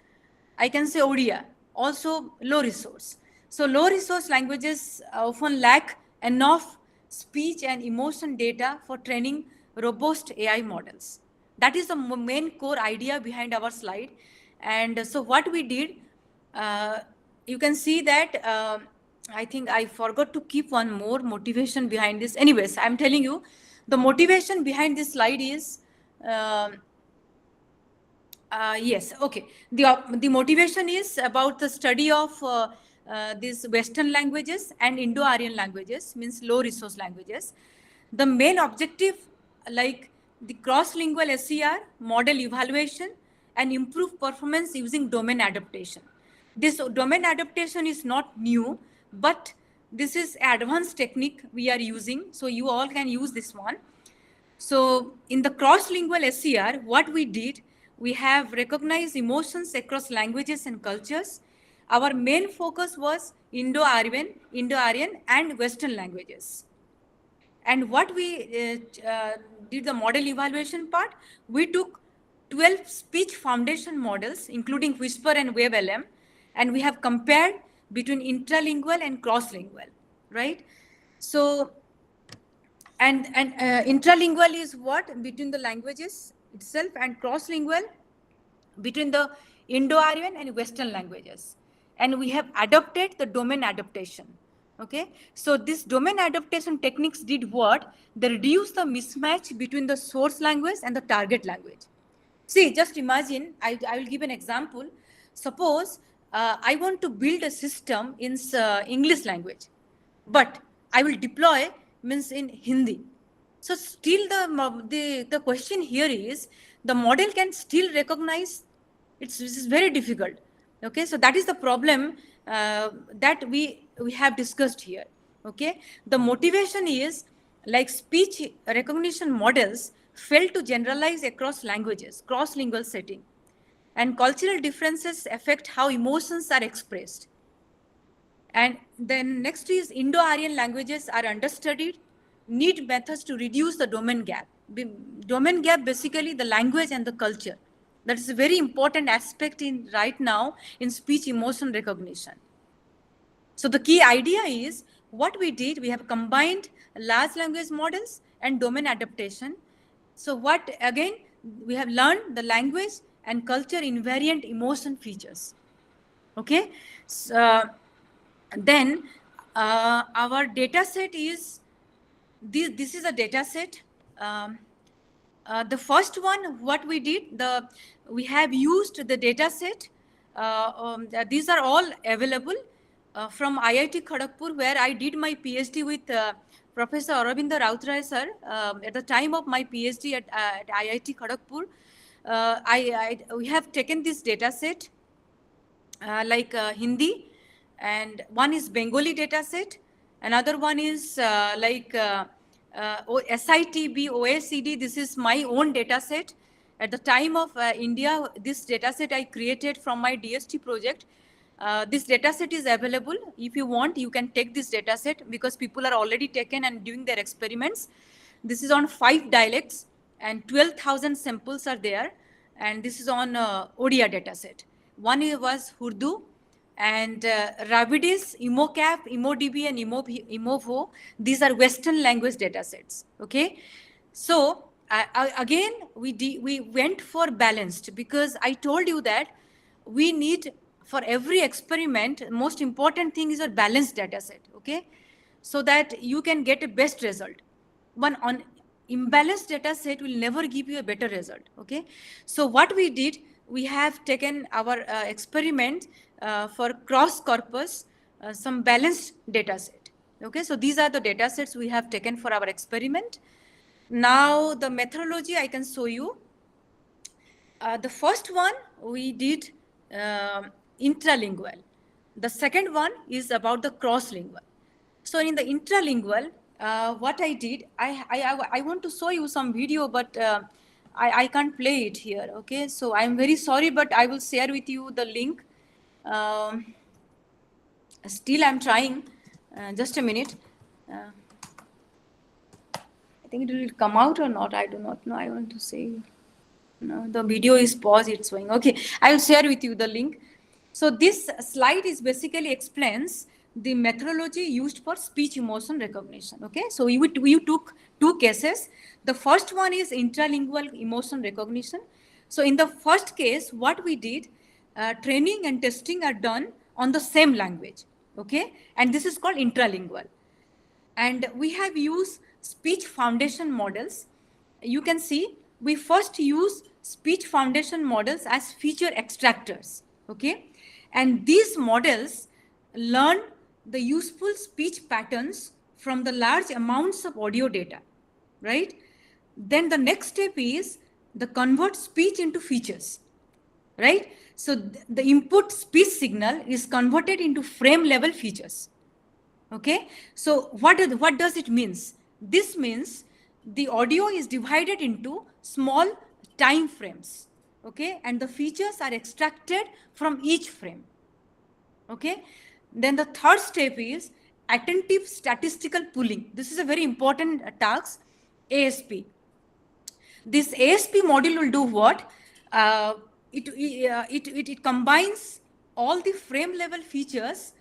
I can say Odia, also low resource. So low resource languages often lack enough speech and emotion data for training robust AI models. That is the main core idea behind our slide. And so what we did, you can see that I think I forgot to keep one more motivation behind this. Anyways, I'm telling you, the motivation behind this slide is, yes, okay. The motivation is about the study of these Western languages and Indo-Aryan languages, means low resource languages. The main objective, like the cross-lingual SCR, model evaluation, and improve performance using domain adaptation. This domain adaptation is not new, but this is advanced technique we are using. So you all can use this one. So in the cross-lingual SCR, what we did, we have recognized emotions across languages and cultures. Our main focus was Indo-Aryan and Western languages. And what we did the model evaluation part, we took 12 speech foundation models, including Whisper and WebLM, and we have compared between intralingual and cross-lingual, right? So, and intralingual is what? Between the languages itself, and cross-lingual between the Indo-Aryan and Western languages. And we have adopted the domain adaptation. Okay, so this domain adaptation techniques did what? They reduce the mismatch between the source language and the target language. See, just imagine, I will give an example. Suppose I want to build a system in English language, but I will deploy means in Hindi. So still the question here is, the model can still recognize, this is very difficult. Okay, so that is the problem that we we have discussed here. Okay, the motivation is like speech recognition models fail to generalize across languages, cross-lingual setting, and cultural differences affect how emotions are expressed. And then next is Indo-Aryan languages are understudied, need methods to reduce the domain gap. Domain gap, basically the language and the culture. That is a very important aspect in right now in speech emotion recognition. So the key idea is what we did, we have combined large language models and domain adaptation. So what, again, we have learned the language and culture invariant emotion features. Okay. So, then our data set is, this is a data set. The first one, what we did, we have used the data set. These are all available from IIT Kharagpur, where I did my PhD with Professor Aurobindo Rautray sir. At the time of my PhD at IIT Kharagpur, we have taken this data set like Hindi, and one is Bengali data set. Another one is SITB, OECD. This is my own data set. At the time of India, this data set I created from my DST project. This data set is available. If you want, you can take this data set because people are already taken and doing their experiments. This is on 5 dialects and 12,000 samples are there. And this is on Odia data set. One was Urdu, and Rabidis, ImoCap, ImoDB, and Imovo. These are Western language data sets. Okay, so again we went for balanced, because I told you that we need, for every experiment, most important thing is a balanced data set. Okay, so that you can get a best result. One on imbalanced data set will never give you a better result. Okay, so what we did, we have taken our experiment for cross corpus, some balanced data set. Okay, so these are the data sets we have taken for our experiment. Now the methodology I can show you. The first one we did intralingual. The second one is about the cross-lingual. So in the intralingual, what I did, I want to show you some video, but I can't play it here. Okay, so I'm very sorry, but I will share with you the link. Still I'm trying. Just a minute. I think it will come out or not. I do not know. I want to say, no, the video is paused. It's showing. Okay, I will share with you the link. So this slide is basically explains the methodology used for speech emotion recognition. Okay, so we took 2 cases. The first one is intralingual emotion recognition. So in the first case, what we did, training and testing are done on the same language. Okay, and this is called intralingual. And we have used speech foundation models. You can see we first use speech foundation models as feature extractors. Okay, and these models learn the useful speech patterns from the large amounts of audio data, right? Then the next step is the convert speech into features, right? So the input speech signal is converted into frame level features. Okay, so what does it means? This means the audio is divided into small time frames. Okay, and the features are extracted from each frame. Okay, then the third step is attentive statistical pooling. This is a very important task, ASP. This ASP module will do what? It combines all the frame level features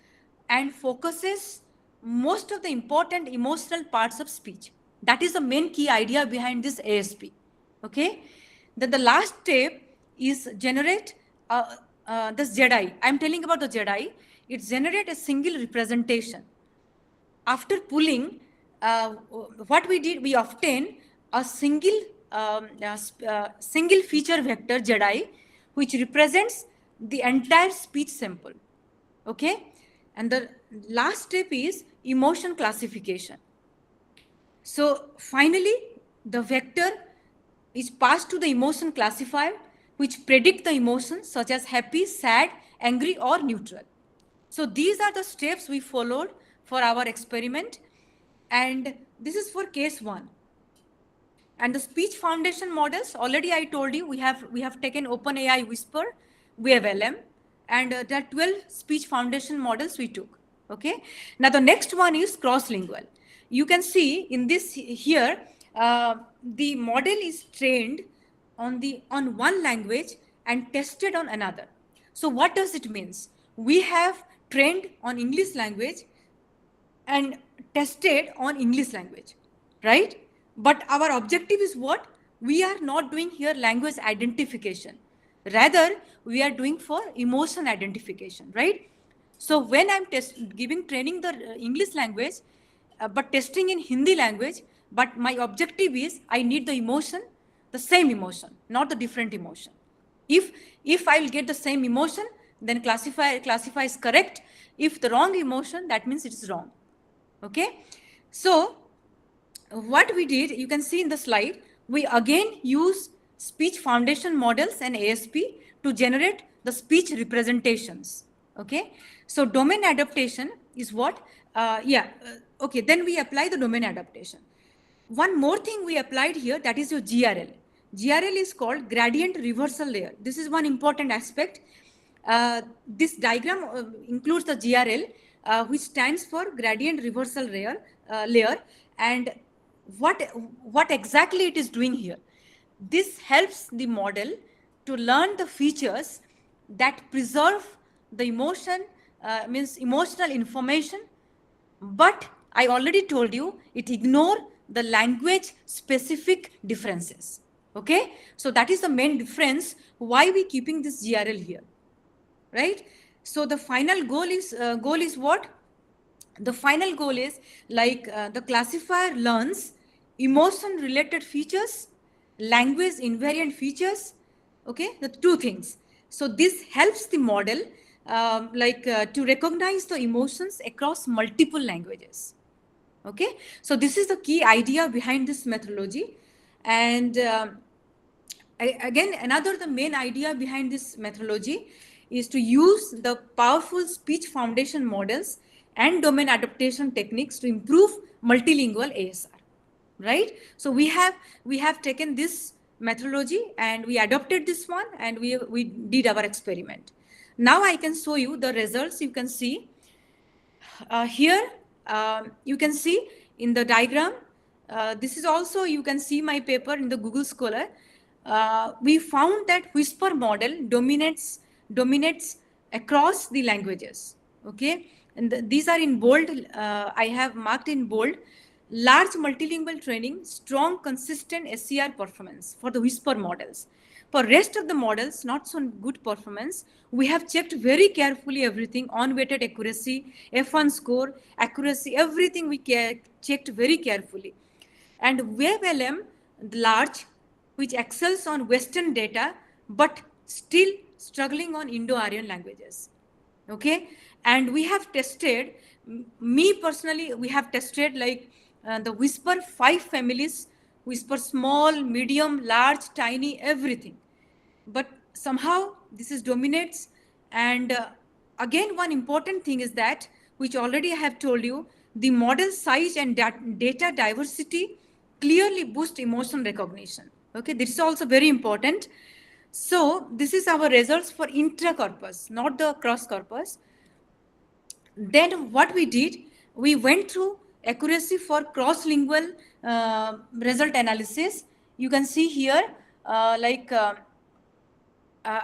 and focuses most of the important emotional parts of speech. That is the main key idea behind this ASP. Okay, then the last step is generate this JEDI. I'm telling about the JEDI. It generates a single representation. After pooling, what we did, we obtained a single feature vector JEDI, which represents the entire speech sample. Okay, and the last step is emotion classification. So finally, the vector is passed to the emotion classifier, which predict the emotions such as happy, sad, angry, or neutral. So these are the steps we followed for our experiment. And this is for case 1. And the speech foundation models, already I told you, we have taken OpenAI Whisper, WaveLM, and there are 12 speech foundation models we took. Okay. Now the next one is cross-lingual. You can see in this here, the model is trained on one language and tested on another. So what does it means? We have trained on English language and tested on English language, right? But our objective is what? We are not doing here language identification. Rather, we are doing for emotion identification, right? So when I'm giving training the English language, but testing in Hindi language, but my objective is I need the emotion, the same emotion, not the different emotion. If I'll get the same emotion, then classify is correct. If the wrong emotion, that means it is wrong. Okay. So what we did, you can see in the slide, we again use speech foundation models and ASP to generate the speech representations. Okay. So domain adaptation is what? Okay. Then we apply the domain adaptation. One more thing we applied here, that is your GRL. GRL is called gradient reversal layer. This is one important aspect. This diagram includes the GRL, which stands for gradient reversal layer. And what exactly it is doing here? This helps the model to learn the features that preserve the means emotional information. But I already told you, it ignores the language specific differences. Okay. So that is the main difference why we keeping this GRL here. Right. So the final goal is what? The final goal is like the classifier learns emotion related features, language invariant features. Okay. The two things. So this helps the model to recognize the emotions across multiple languages. Okay. So this is the key idea behind this methodology. And the main idea behind this methodology is to use the powerful speech foundation models and domain adaptation techniques to improve multilingual ASR, right? So we have taken this methodology and we adopted this one and we did our experiment. Now I can show you the results. You can see here, you can see in the diagram, this is also, you can see my paper in the Google Scholar. We found that Whisper model dominates across the languages. Okay. And these are in bold. I have marked in bold. Large multilingual training, strong, consistent SCR performance for the Whisper models. For rest of the models, not so good performance. We have checked very carefully everything, on-weighted accuracy, F1 score, accuracy, everything we checked very carefully. And WaveLM, large, which excels on Western data, but still struggling on Indo-Aryan languages. Okay. And we have tested, me personally, we have tested like the Whisper 5 families, Whisper small, medium, large, tiny, everything. But somehow this is dominates. And again, one important thing is that, which already I have told you, the model size and data diversity clearly boost emotion recognition. Okay, this is also very important. So this is our results for intra-corpus, not the cross-corpus. Then what we did, we went through accuracy for cross-lingual result analysis. You can see here, I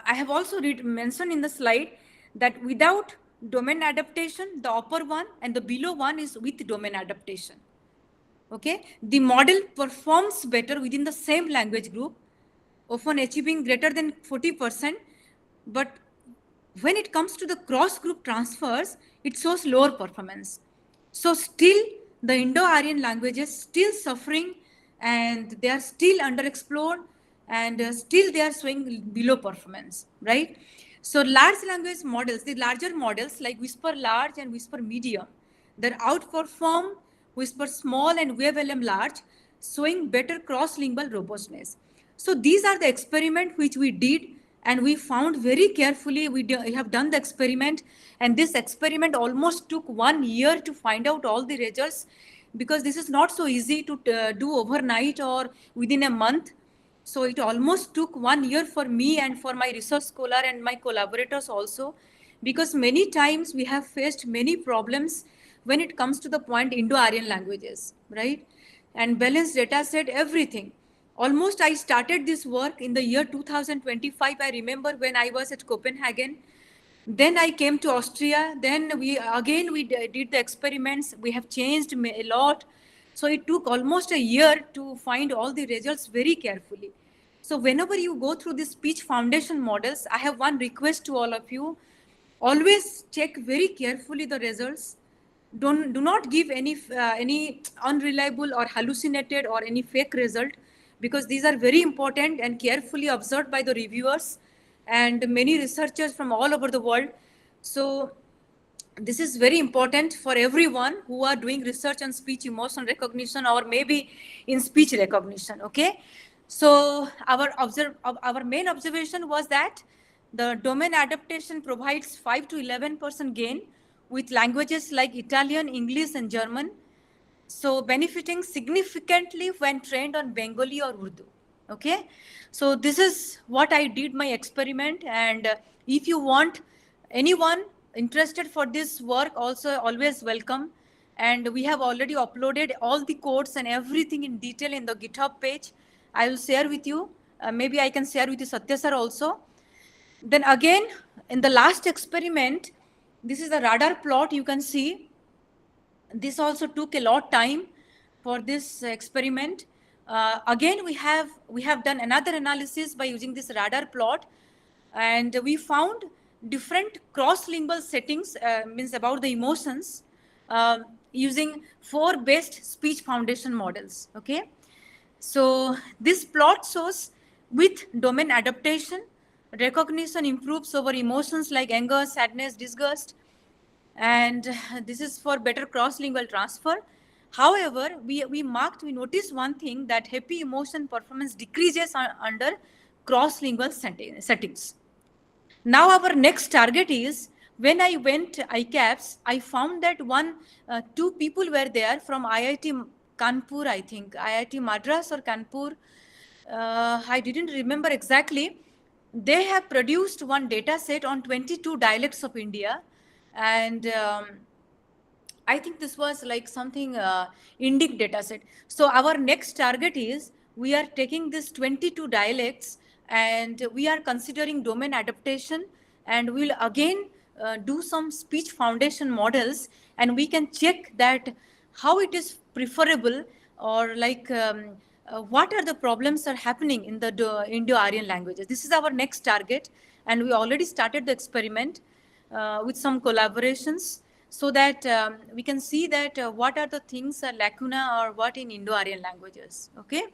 have also mentioned in the slide that without domain adaptation, the upper one and the below one is with domain adaptation. Okay, the model performs better within the same language group, often achieving greater than 40%. But when it comes to the cross-group transfers, it shows lower performance. So still the Indo-Aryan languages still suffering and they are still underexplored and still they are showing below performance, right? So large language models, the larger models like Whisper large and Whisper medium, that outperform Whisper small and WaveLM large, showing better cross-lingual robustness. So these are the experiments which we did And we found very carefully, we have done the experiment, and this experiment almost took 1 year to find out all the results, because this is not so easy to do overnight or within a month. So it almost took 1 year for me and for my research scholar and my collaborators also, because many times we have faced many problems when it comes to the point Indo-Aryan languages, right? And balanced data set, everything. Almost I started this work in the year 2025. I remember when I was at Copenhagen. Then I came to Austria. Then we did the experiments. We have changed a lot. So it took almost a year to find all the results very carefully. So whenever you go through these speech foundation models, I have one request to all of you. Always check very carefully the results. Do not give any unreliable or hallucinated or any fake result, because these are very important and carefully observed by the reviewers and many researchers from all over the world. So this is very important for everyone who are doing research on speech emotion recognition or maybe in speech recognition. Okay, so our main observation was that the domain adaptation provides 5 to 11% gain with languages like Italian, English, and German. So benefiting significantly when trained on Bengali or Urdu. Okay, so this is what I did my experiment. And if you want anyone interested for this work, also always welcome. And we have already uploaded all the codes and everything in detail in the GitHub page. I will share with you. Maybe I can share with you Satya sir also. Then again, in the last experiment, this is a radar plot you can see. This also took a lot of time for this experiment. Again, we have done another analysis by using this radar plot, and we found different cross-lingual settings, means about the emotions, using 4 best speech foundation models. Okay, so this plot shows with domain adaptation, recognition improves over emotions like anger, sadness, disgust, and this is for better cross-lingual transfer. However, we noticed one thing, that happy emotion performance decreases under cross-lingual settings. Now our next target is, when I went ICAPS, I found that 2 people were there from IIT Kanpur, I think, IIT Madras or Kanpur. I didn't remember exactly. They have produced one data set on 22 dialects of India. And I think this was like something Indic data set. So our next target is, we are taking this 22 dialects and we are considering domain adaptation, and we'll again do some speech foundation models, and we can check that how it is preferable, or like what are the problems are happening in the Indo-Aryan languages. This is our next target, and we already started the experiment with some collaborations, so that we can see that what are the things are lacuna or what in Indo-Aryan languages. Okay,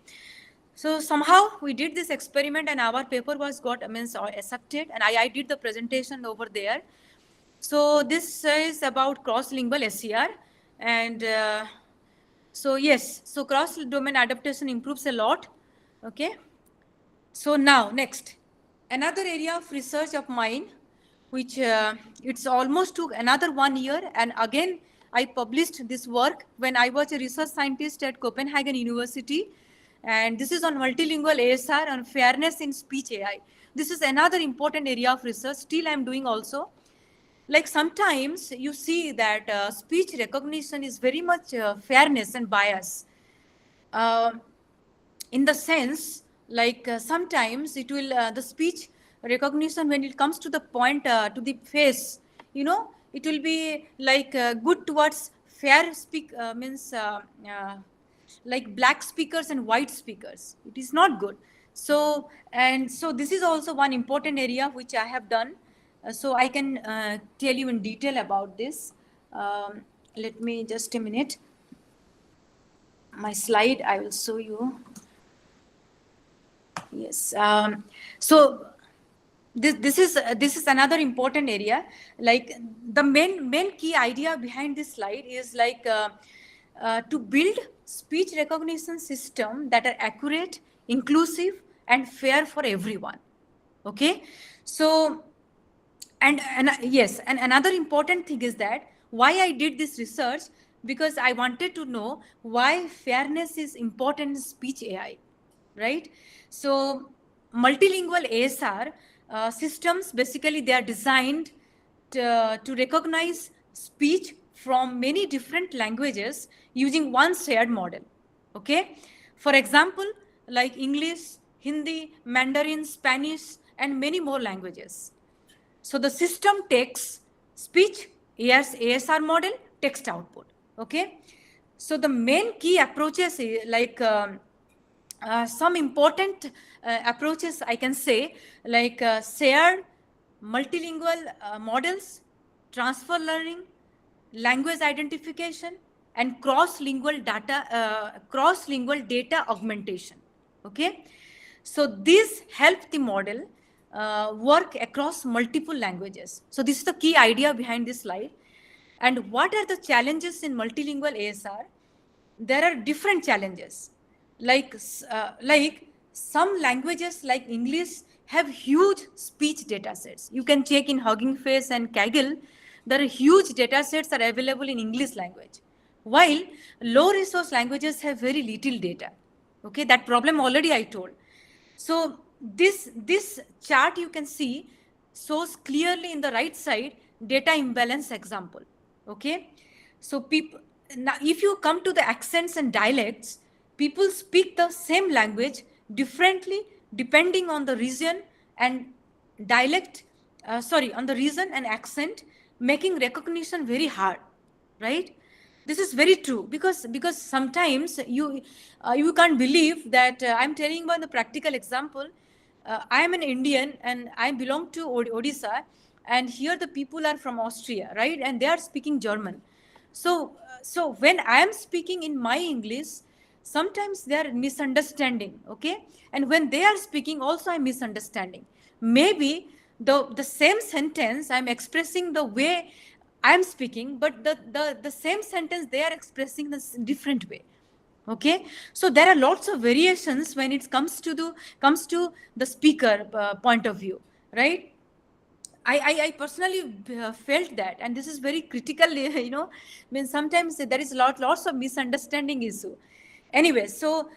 so somehow we did this experiment and our paper was accepted, and I did the presentation over there. So this is about cross-lingual SCR, and so yes, so cross-domain adaptation improves a lot. Okay, so now next, another area of research of mine, which it's almost took another 1 year, and again I published this work when I was a research scientist at Copenhagen University, and this is on multilingual ASR and fairness in speech AI. This is another important area of research still I'm doing also. Like sometimes you see that speech recognition is very much fairness and bias, in the sense, like sometimes it will the speech recognition, when it comes to the point to the face, you know, it will be like good towards fair means like black speakers and white speakers. It is not good. So, and so this is also one important area which I have done. So I can tell you in detail about this. Let me just a minute. My slide, I will show you. Yes. So this is another important area. Like the main key idea behind this slide is like to build speech recognition system that are accurate, inclusive, and fair for everyone. Okay, so and yes, and another important thing is that why I did this research, because I wanted to know why fairness is important in speech AI, right? So multilingual ASR systems, basically they are designed to recognize speech from many different languages using one shared model. Okay, for example, like English, Hindi, Mandarin, Spanish, and many more languages. So the system takes speech, ASR model, text output. Okay. So the main key approaches like some important approaches I can say, like shared multilingual models, transfer learning, language identification, and cross-lingual data augmentation. Okay, so this help the model work across multiple languages. So this is the key idea behind this slide. And what are the challenges in multilingual ASR? There are different challenges. Like some languages like English have huge speech data sets. You can check in Hugging Face and Kaggle. There are huge data sets are available in English language, while low resource languages have very little data. Okay, that problem already I told. So this chart you can see shows clearly in the right side data imbalance example. Okay, so people, now if you come to the accents and dialects, people speak the same language differently depending on the region and dialect, on the region and accent, making recognition very hard, right? This is very true, because sometimes you can't believe that I'm telling about the practical example. I am an Indian and I belong to Odisha, and here the people are from Austria, right? And they are speaking German. So when I am speaking in my English, sometimes they are misunderstanding, okay? And when they are speaking, also I'm misunderstanding. Maybe the same sentence I'm expressing the way I'm speaking, but the same sentence they are expressing this different way. Okay, so there are lots of variations when it comes to the speaker point of view, right? I personally felt that, and this is very critical. I mean, sometimes there is lots of misunderstanding issue. Anyway, so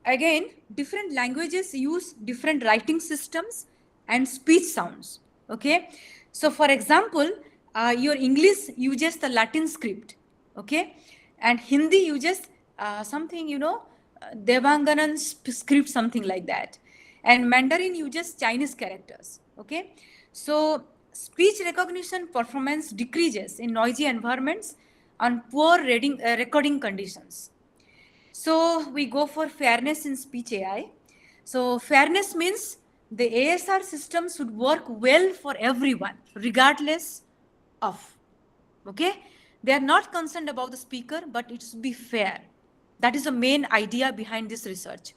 again, different languages use different writing systems and speech sounds. Okay, so for example, your English uses the Latin script. Okay, and Hindi uses something, Devanganan script, something like that, and Mandarin uses Chinese characters. Okay, so speech recognition performance decreases in noisy environments and poor recording conditions. So we go for fairness in speech AI. So fairness means the ASR system should work well for everyone, regardless of. Okay? They are not concerned about the speaker, but it should be fair. That is the main idea behind this research.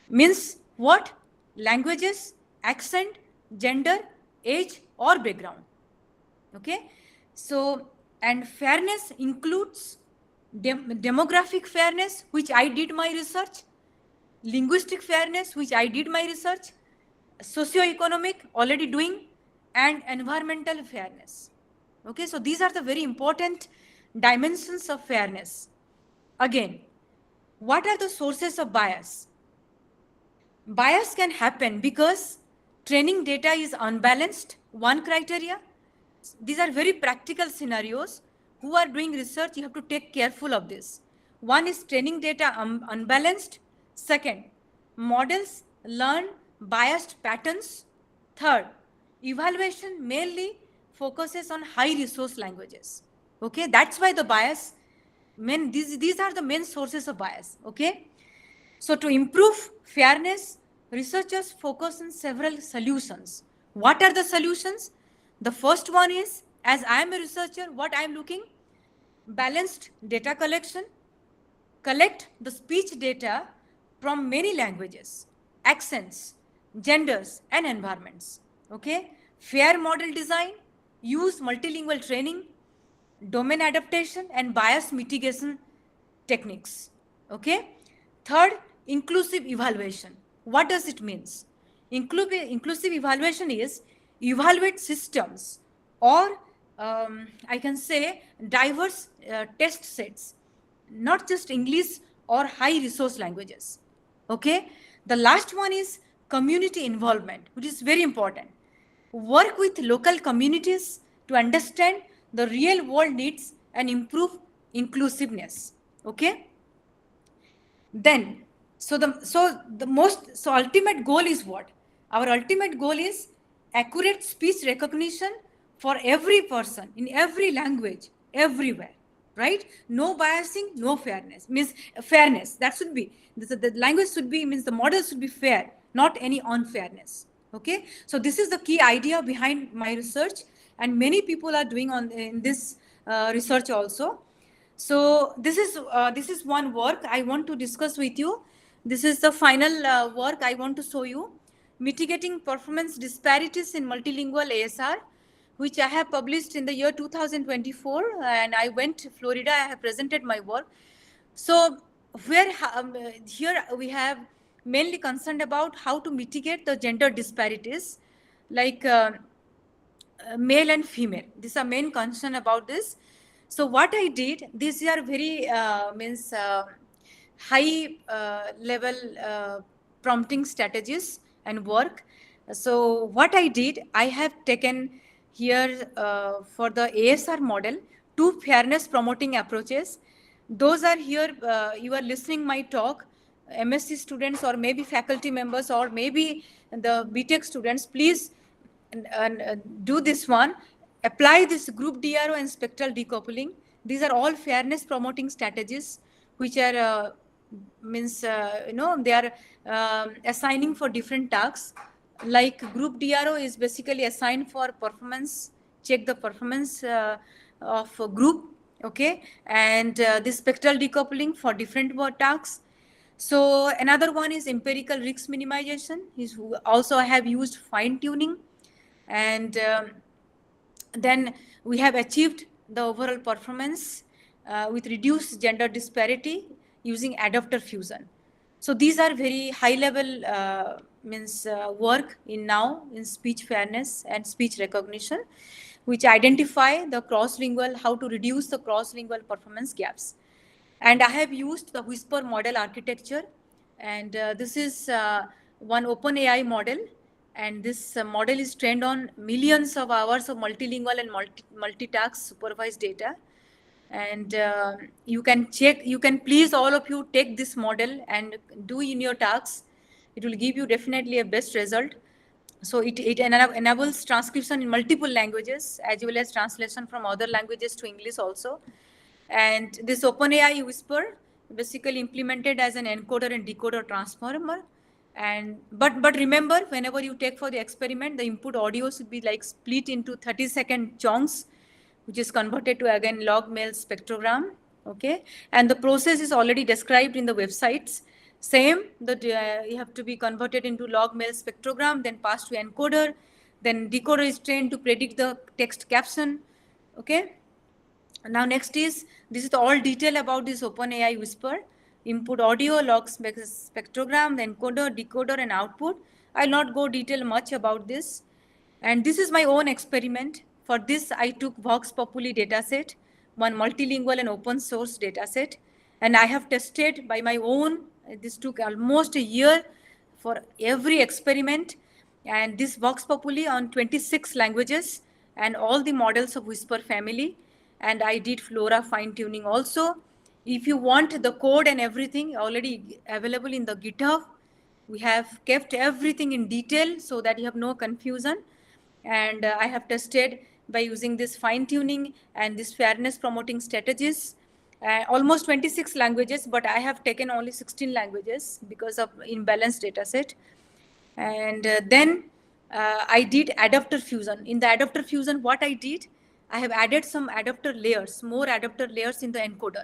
Means what? Languages, accent, gender, age, or background. Okay? So, and fairness includes demographic fairness, which I did my research, linguistic fairness, which I did my research, socioeconomic, already doing, and environmental fairness. Okay, so these are the very important dimensions of fairness. Again, what are the sources of bias? Bias can happen because training data is unbalanced, one criteria. These are very practical scenarios. Who are doing research, you have to take careful of this. One is training data unbalanced. Second, models learn biased patterns. Third, evaluation mainly focuses on high resource languages. Okay, that's why the bias, these are the main sources of bias. Okay, so to improve fairness, researchers focus on several solutions. What are the solutions? The first one is, as I am a researcher, what I am looking? Balanced data collection. Collect the speech data from many languages, accents, genders, and environments. Okay? Fair model design, use multilingual training, domain adaptation, and bias mitigation techniques. Okay? Third, inclusive evaluation. What does it mean? Inclusive evaluation is evaluate systems or I can say diverse test sets, not just English or high resource languages. Okay. The last one is community involvement, which is very important. Work with local communities to understand the real world needs and improve inclusiveness. Okay. Then, so ultimate goal is what? Our ultimate goal is accurate speech recognition for every person in every language, everywhere, right? No biasing, no fairness. Means fairness. That should be the language should be, means the model should be fair, not any unfairness. Okay. So this is the key idea behind my research, and many people are doing in this research also. So this is one work I want to discuss with you. This is the final work I want to show you, mitigating performance disparities in multilingual ASR, which I have published in the year 2024, and I went to Florida. I have presented my work. So here we have mainly concerned about how to mitigate the gender disparities, like male and female. These are main concern about this. So what I did, these are very high level prompting strategies and work. So what I did, I have taken here for the ASR model, 2 fairness promoting approaches. Those are here, you are listening my talk, MSc students or maybe faculty members or maybe the BTech students, please do this one. Apply this group DRO and spectral decoupling. These are all fairness promoting strategies, which are they are assigning for different tasks. Like group DRO is basically assigned for performance, check the performance of a group. Okay, and this spectral decoupling for different tasks. So another one is empirical risk minimization. Is also I have used fine tuning, and then we have achieved the overall performance with reduced gender disparity using adapter fusion. So these are very high level work in speech fairness and speech recognition, which identify the cross-lingual, how to reduce the cross-lingual performance gaps. And I have used the Whisper model architecture, and this is one OpenAI model, and this model is trained on millions of hours of multilingual and multitask supervised data. And you can check, you can please all of you take this model and do in your tasks. It will give you definitely a best result. So it enables transcription in multiple languages as well as translation from other languages to English also. And this OpenAI Whisper basically implemented as an encoder and decoder transformer. And but remember, whenever you take for the experiment, the input audio should be like split into 30-second chunks, which is converted to again log mail spectrogram. Okay, and the process is already described in the websites. Same, that you have to be converted into log mail spectrogram, then passed to encoder, then decoder is trained to predict the text caption. Okay. Now next is, this is all detail about this OpenAI Whisper. Input audio, log spectrogram, the encoder, decoder, and output. I'll not go detail much about this. And this is my own experiment. For this, I took Vox Populi dataset, one multilingual and open source dataset. And I have tested by my own. This took almost a year for every experiment. And this Vox Populi on 26 languages and all the models of Whisper family. And I did Flora fine tuning also. If you want the code and everything already available in the GitHub, we have kept everything in detail so that you have no confusion. And I have tested by using this fine tuning and this fairness promoting strategies, almost 26 languages, but I have taken only 16 languages because of imbalanced data set. And then I did adapter fusion. In the adapter fusion, what I did, I have added some adapter layers, more adapter layers in the encoder.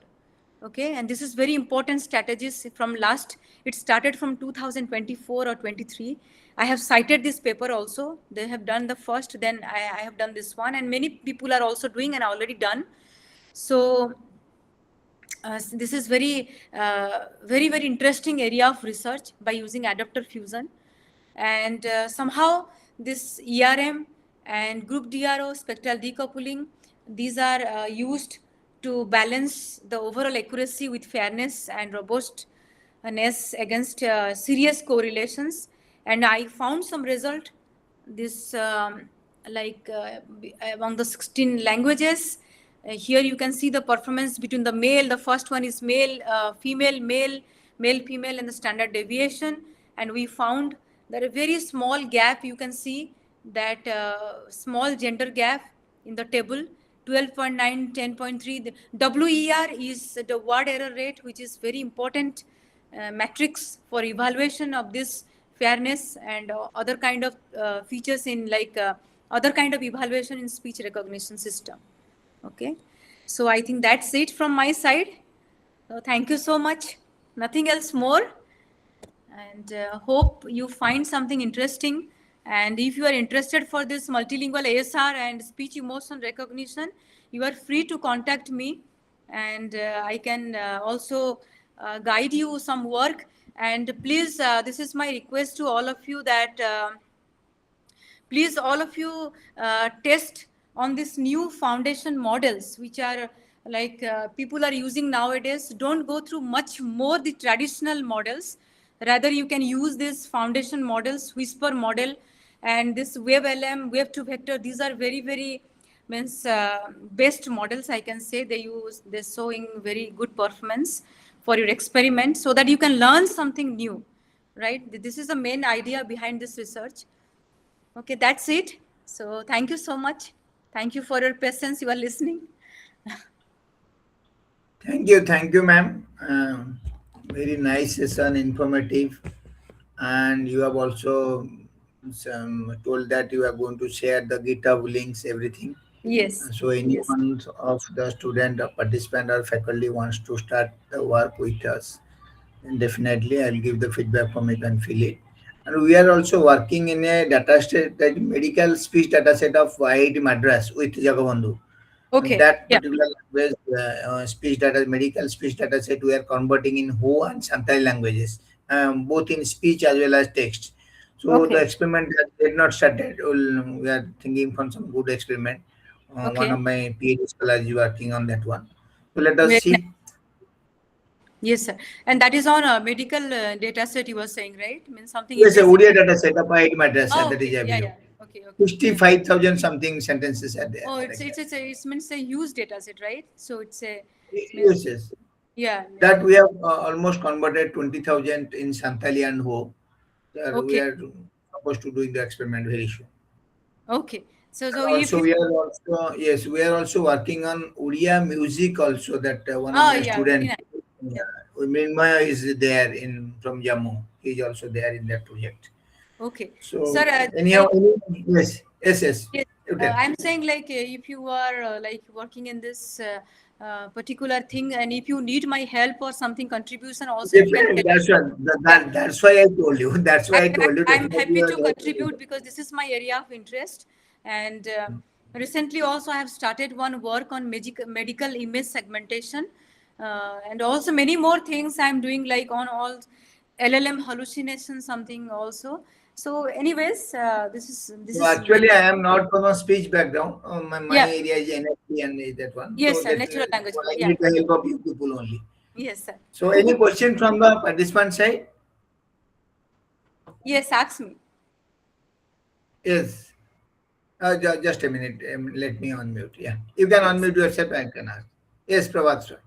Okay, and this is very important strategies from last, it started from 2024 or 23. I have cited this paper also. They have done the first, then I have done this one, and many people are also doing and already done. So this is very, very interesting area of research by using adapter fusion. And somehow this ERM and group DRO, spectral decoupling, these are used to balance the overall accuracy with fairness and robustness against serious correlations. And I found some result. This among the 16 languages, here you can see the performance between the male. The first one is male, female, male, male, female, and the standard deviation. And we found that a very small gap. You can see that small gender gap in the table. 12.9, 10.3. The WER is the word error rate, which is very important metrics for evaluation of this fairness and other kind of features in other kind of evaluation in speech recognition system. Okay, so I think that's it from my side. Thank you so much. Nothing else more. And hope you find something interesting. And if you are interested for this multilingual ASR and speech emotion recognition, you are free to contact me, and I can also guide you some work. And please, this is my request to all of you that please, all of you test on this new foundation models, which are people are using nowadays. Don't go through much more the traditional models. Rather, you can use these foundation models, Whisper model, and this WebLM, Web2Vector. These are very, very best models, I can say. They're showing very good performance for your experiment, so that you can learn something new, right? This is the main idea behind this research. Okay, that's it. So thank you so much. Thank you for your patience. You are listening. Thank you, ma'am. Very nice session, informative, and you have also told that you are going to share the GitHub links, everything. Yes. So anyone of the student or participant or faculty wants to start the work with us, then definitely I'll give the feedback from it and fill it. And we are also working in a data set, that medical speech data set of IIT Madras with Jagabandhu. Okay. That particular language, medical speech data set, we are converting in Ho and Santhali languages, both in speech as well as text. So the experiment did not started. We are thinking from some good experiment. One of my PhD scholars is working on that one. So let us see. Yes, sir. And that is on a medical data set you were saying, right? Means something. Yes, a ODI data set of IIT Madras, that is available. Yeah. Okay. 65,000 something sentences are there. Oh, it means a huge data set, right? So it's a yes. Yeah. That we have almost converted 20,000 in Santhali and Ho. We are supposed to do the experiment very soon. Okay. So also we are also working on Odia music also. That one of my students, Minmaya, is there from Jammu. He is also there in that project. Okay. So sir, anyhow, yes. I'm saying if you are working in this particular thing, and if you need my help or something contribution also, that's why I told you. That's why I told you. I'm happy to contribute because this is my area of interest. And recently also I have started one work on medical image segmentation, and also many more things I'm doing, like on all LLM hallucination something also. So anyways, this is actually I am not from a speech background. My area is NLP and that one. Yes, sir, natural language. I need the help of you people only. Yes, sir. So any question from the participant side? Yes, ask me. Yes. Just a minute. Let me unmute. Yeah. You can unmute yourself and can ask. Yes, Prabhat, sir.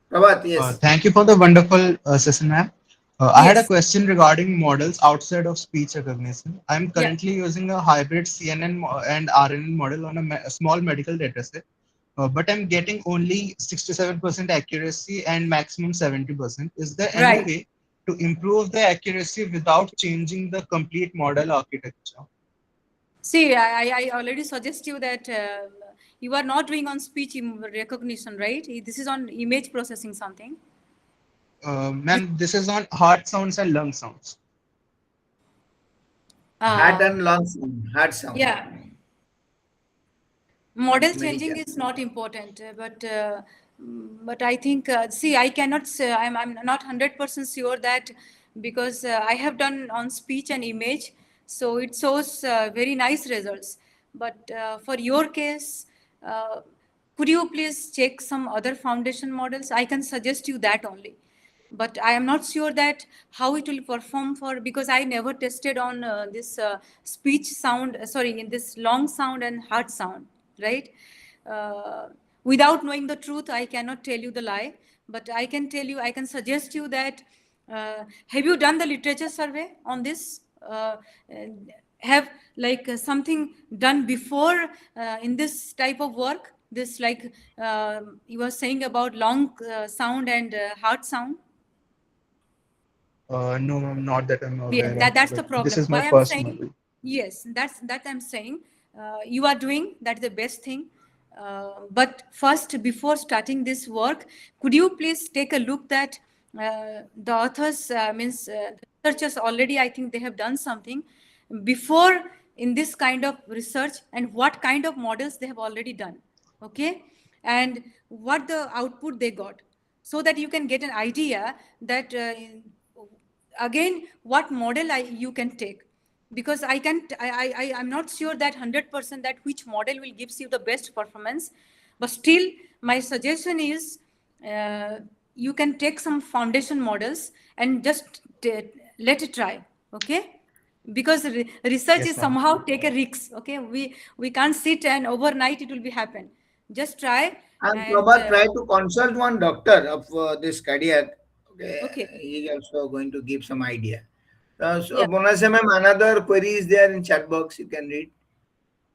Prabhat, yes. Thank you for the wonderful session, ma'am. I had a question regarding models outside of speech recognition. I'm currently using a hybrid CNN and RNN model on a small medical dataset, but I'm getting only 67% accuracy and maximum 70%. Is there any way to improve the accuracy without changing the complete model architecture? See, I already suggest you that you are not doing on speech recognition, right? This is on image processing something. Ma'am, this is on heart sounds and lung sounds. Heart and lungs, heart sound. Yeah. Model changing is not important, but I think, see, I cannot say, I'm not 100% sure that because I have done on speech and image, so it shows very nice results. But for your case, could you please check some other foundation models? I can suggest you that only. But I am not sure that how it will perform for, because I never tested on this speech sound, in this long sound and hard sound, right? Uh, Without knowing the truth, I cannot tell you the lie, but I can tell you, I can suggest you that, have you done the literature survey on this? Have something done before in this type of work? This you were saying about long sound and hard sound. No, ma'am, not that I'm Yeah, aware of. that's the But this problem. is my Why I'm first saying, model. yes, that I'm saying. You are doing, that's the best thing. But first, before starting this work, could you please take a look that the authors, researchers already, I think they have done something before in this kind of research, and what kind of models they have already done, okay? And what the output they got, so that you can get an idea that again what model you can take, because I'm not sure that 100% that which model will gives you the best performance, but still my suggestion is you can take some foundation models and just let it try, okay? Because research Yes, is ma'am. somehow take a risk, okay? We can't sit and overnight it will be happen. Just try. And And Prabhat, try to consult one doctor of this cardiac. Okay, okay, he is also going to give some idea. yeah. So, Monase ma'am, another query is there in chat box. You can read.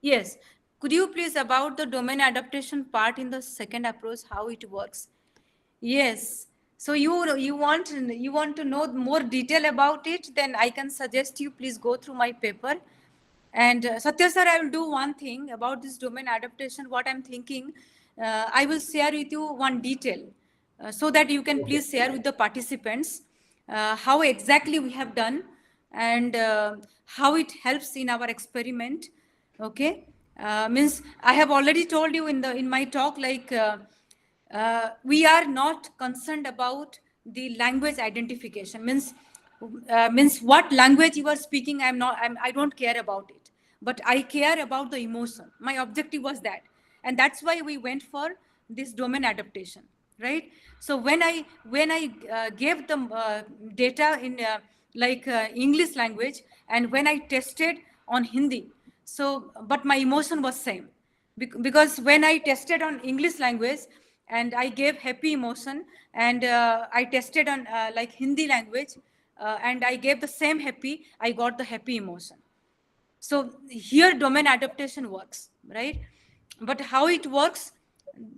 Yes. Could you please about the domain adaptation part in the second approach, how it works? Yes. So you want to know more detail about it? Then I can suggest you please go through my paper. And Satya sir, I will do one thing about this domain adaptation. What I'm thinking, I will share with you one detail so that you can please share with the participants how exactly we have done, and how it helps in our experiment. Okay, means I have already told you in my talk, we are not concerned about the language identification. Means what language you are speaking, I don't care about it, but I care about the emotion. My objective was that, and that's why we went for this domain adaptation, right? So when I gave the data in English language, and when I tested on Hindi, so but my emotion was same, because when I tested on English language and I gave happy emotion, and I tested on Hindi language, and I gave the same happy, I got the happy emotion. So here domain adaptation works, right? But how it works,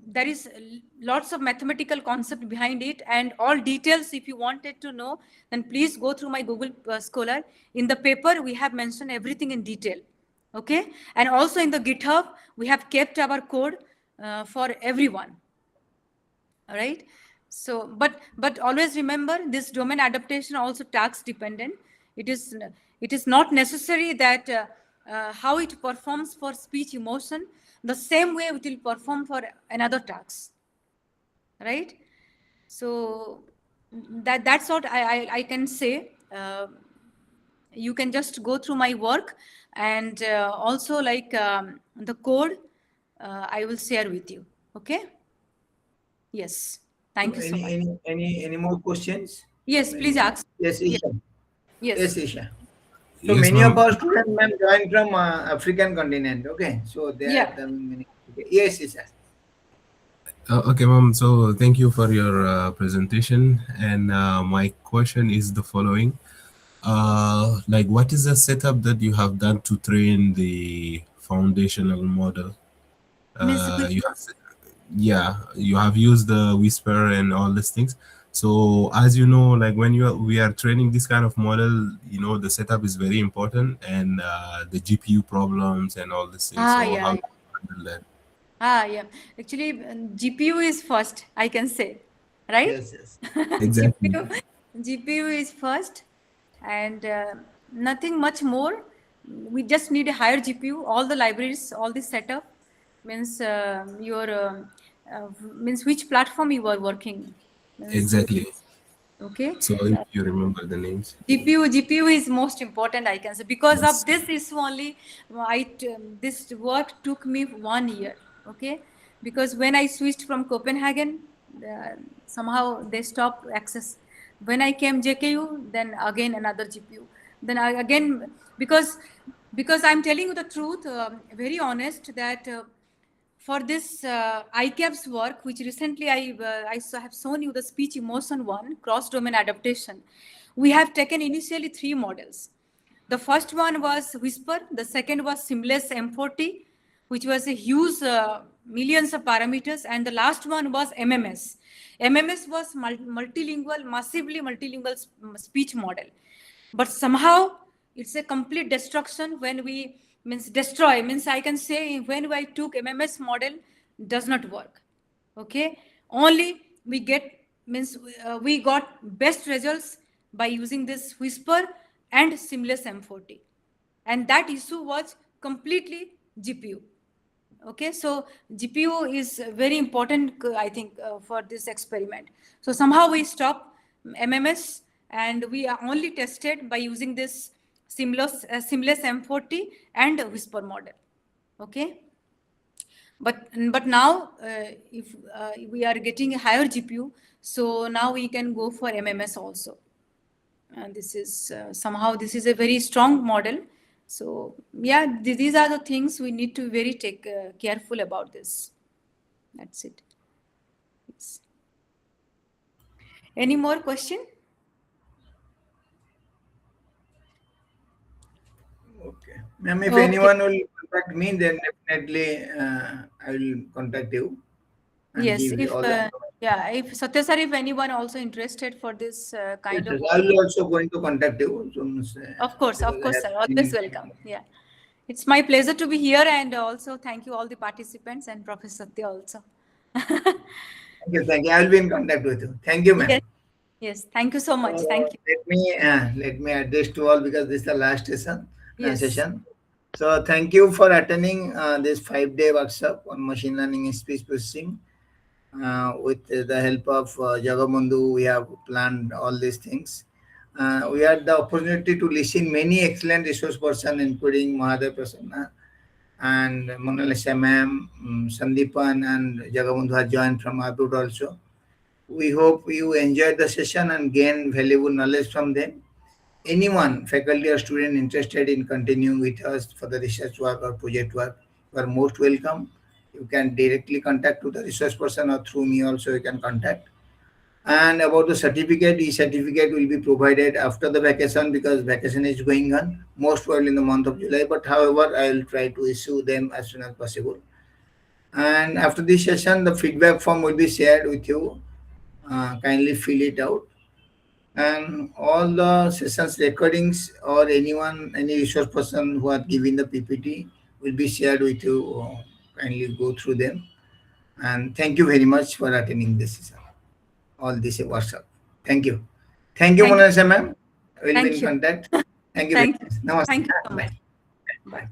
there is lots of mathematical concept behind it, and all details if you wanted to know, then please go through my Google Scholar. In the paper we have mentioned everything in detail, okay? And also in the GitHub we have kept our code for everyone. All right. So but always remember, this domain adaptation also task dependent. It is not necessary that how it performs for speech emotion, the same way it will perform for another task, right? So that's what I can say. You can just go through my work, and also the code I will share with you, okay? Yes, thank you so much. Any more questions? Yes, please ask. Yes, Yes, Isha. yes. Yes, Isha. So Yes, many of ma'am. our students, ma'am, join from African continent. Okay, so they Yeah. are the many. Okay. Yes, Isha. Okay, ma'am. So thank you for your presentation. And my question is the following. Like, what is the setup that you have done to train the foundational model? Means which, You have, yeah, you have used the Whisper and all these things. So as you know, like when we are training this kind of model, you know, the setup is very important, and the GPU problems and all these things. So yeah. how do you handle that? Yeah. Actually, GPU is first, I can say, right? Yes, yes. Exactly. GPU is first, and nothing much more. We just need a higher GPU. All the libraries, all the setup means means which platform you are working. Means Exactly. Okay. So if you remember the names. GPU is most important, I can say, because Yes. of this issue only. This work took me 1 year. Okay, because when I switched from Copenhagen, somehow they stopped access. When I came JKU, then again another GPU. Then I again, because I'm telling you the truth, very honest, that for this ICAPS work, which recently I have shown you the speech emotion one, cross domain adaptation, we have taken initially 3 models. The first one was Whisper, the second was Seamless M40, which was a huge millions of parameters, and the last one was MMS. MMS was multilingual, massively multilingual speech model. But somehow it's a complete destruction when we means destroy means I can say when I took MMS model does not work. Okay, only we get means we got best results by using this Whisper and Seamless M40, and that issue was completely GPU. Okay, so GPU is very important, I think, for this experiment. So somehow we stop MMS and we are only tested by using this seamless M40 and Whisper model. Okay, but now if we are getting a higher GPU, so now we can go for MMS also. And this is somehow this is a very strong model. So yeah, these are the things we need to very take careful about this. That's it. Yes. Any more question? Okay. Ma'am, if Okay. anyone will contact me, then definitely I will contact you and Yes, give you if all the information. yeah, if Satya sir, if anyone also interested for this kind Yes, of yes. I work, will also going to contact you soon, of because I course, have sir, always seen. welcome. Yeah, it's my pleasure to be here, and also thank you all the participants and Professor Satya also. Thank you, thank you. I will be in contact with you. Thank you, ma'am. Yes, yes, thank you so much. Thank you. Let me address to all because this is the last Yes, session. So thank you for attending this 5-day workshop on machine learning and speech processing. With the help of Jagamundu, we have planned all these things. We had the opportunity to listen many excellent resource person, including Mahadev Prasanna and Monalisa ma'am, Sandeepan and Jagamundu have joined from abroad also. We hope you enjoyed the session and gain valuable knowledge from them. Anyone, faculty or student interested in continuing with us for the research work or project work, you are most welcome. You can directly contact to the research person or through me also you can contact. And about the certificate, e-certificate will be provided after the vacation because vacation is going on, most probably in the month of July. But however, I will try to issue them as soon as possible. And after this session, the feedback form will be shared with you. Kindly fill it out, and all the sessions recordings or any resource person who are giving the PPT will be shared with you. Kindly go through them, and thank you very much for attending this session, all this workshop. Thank you. Thank you, thank you, Monalisa ma'am. We'll be thank in you, contact. Thank you very thank you, much. Namaste. thank you so Bye. much. Bye.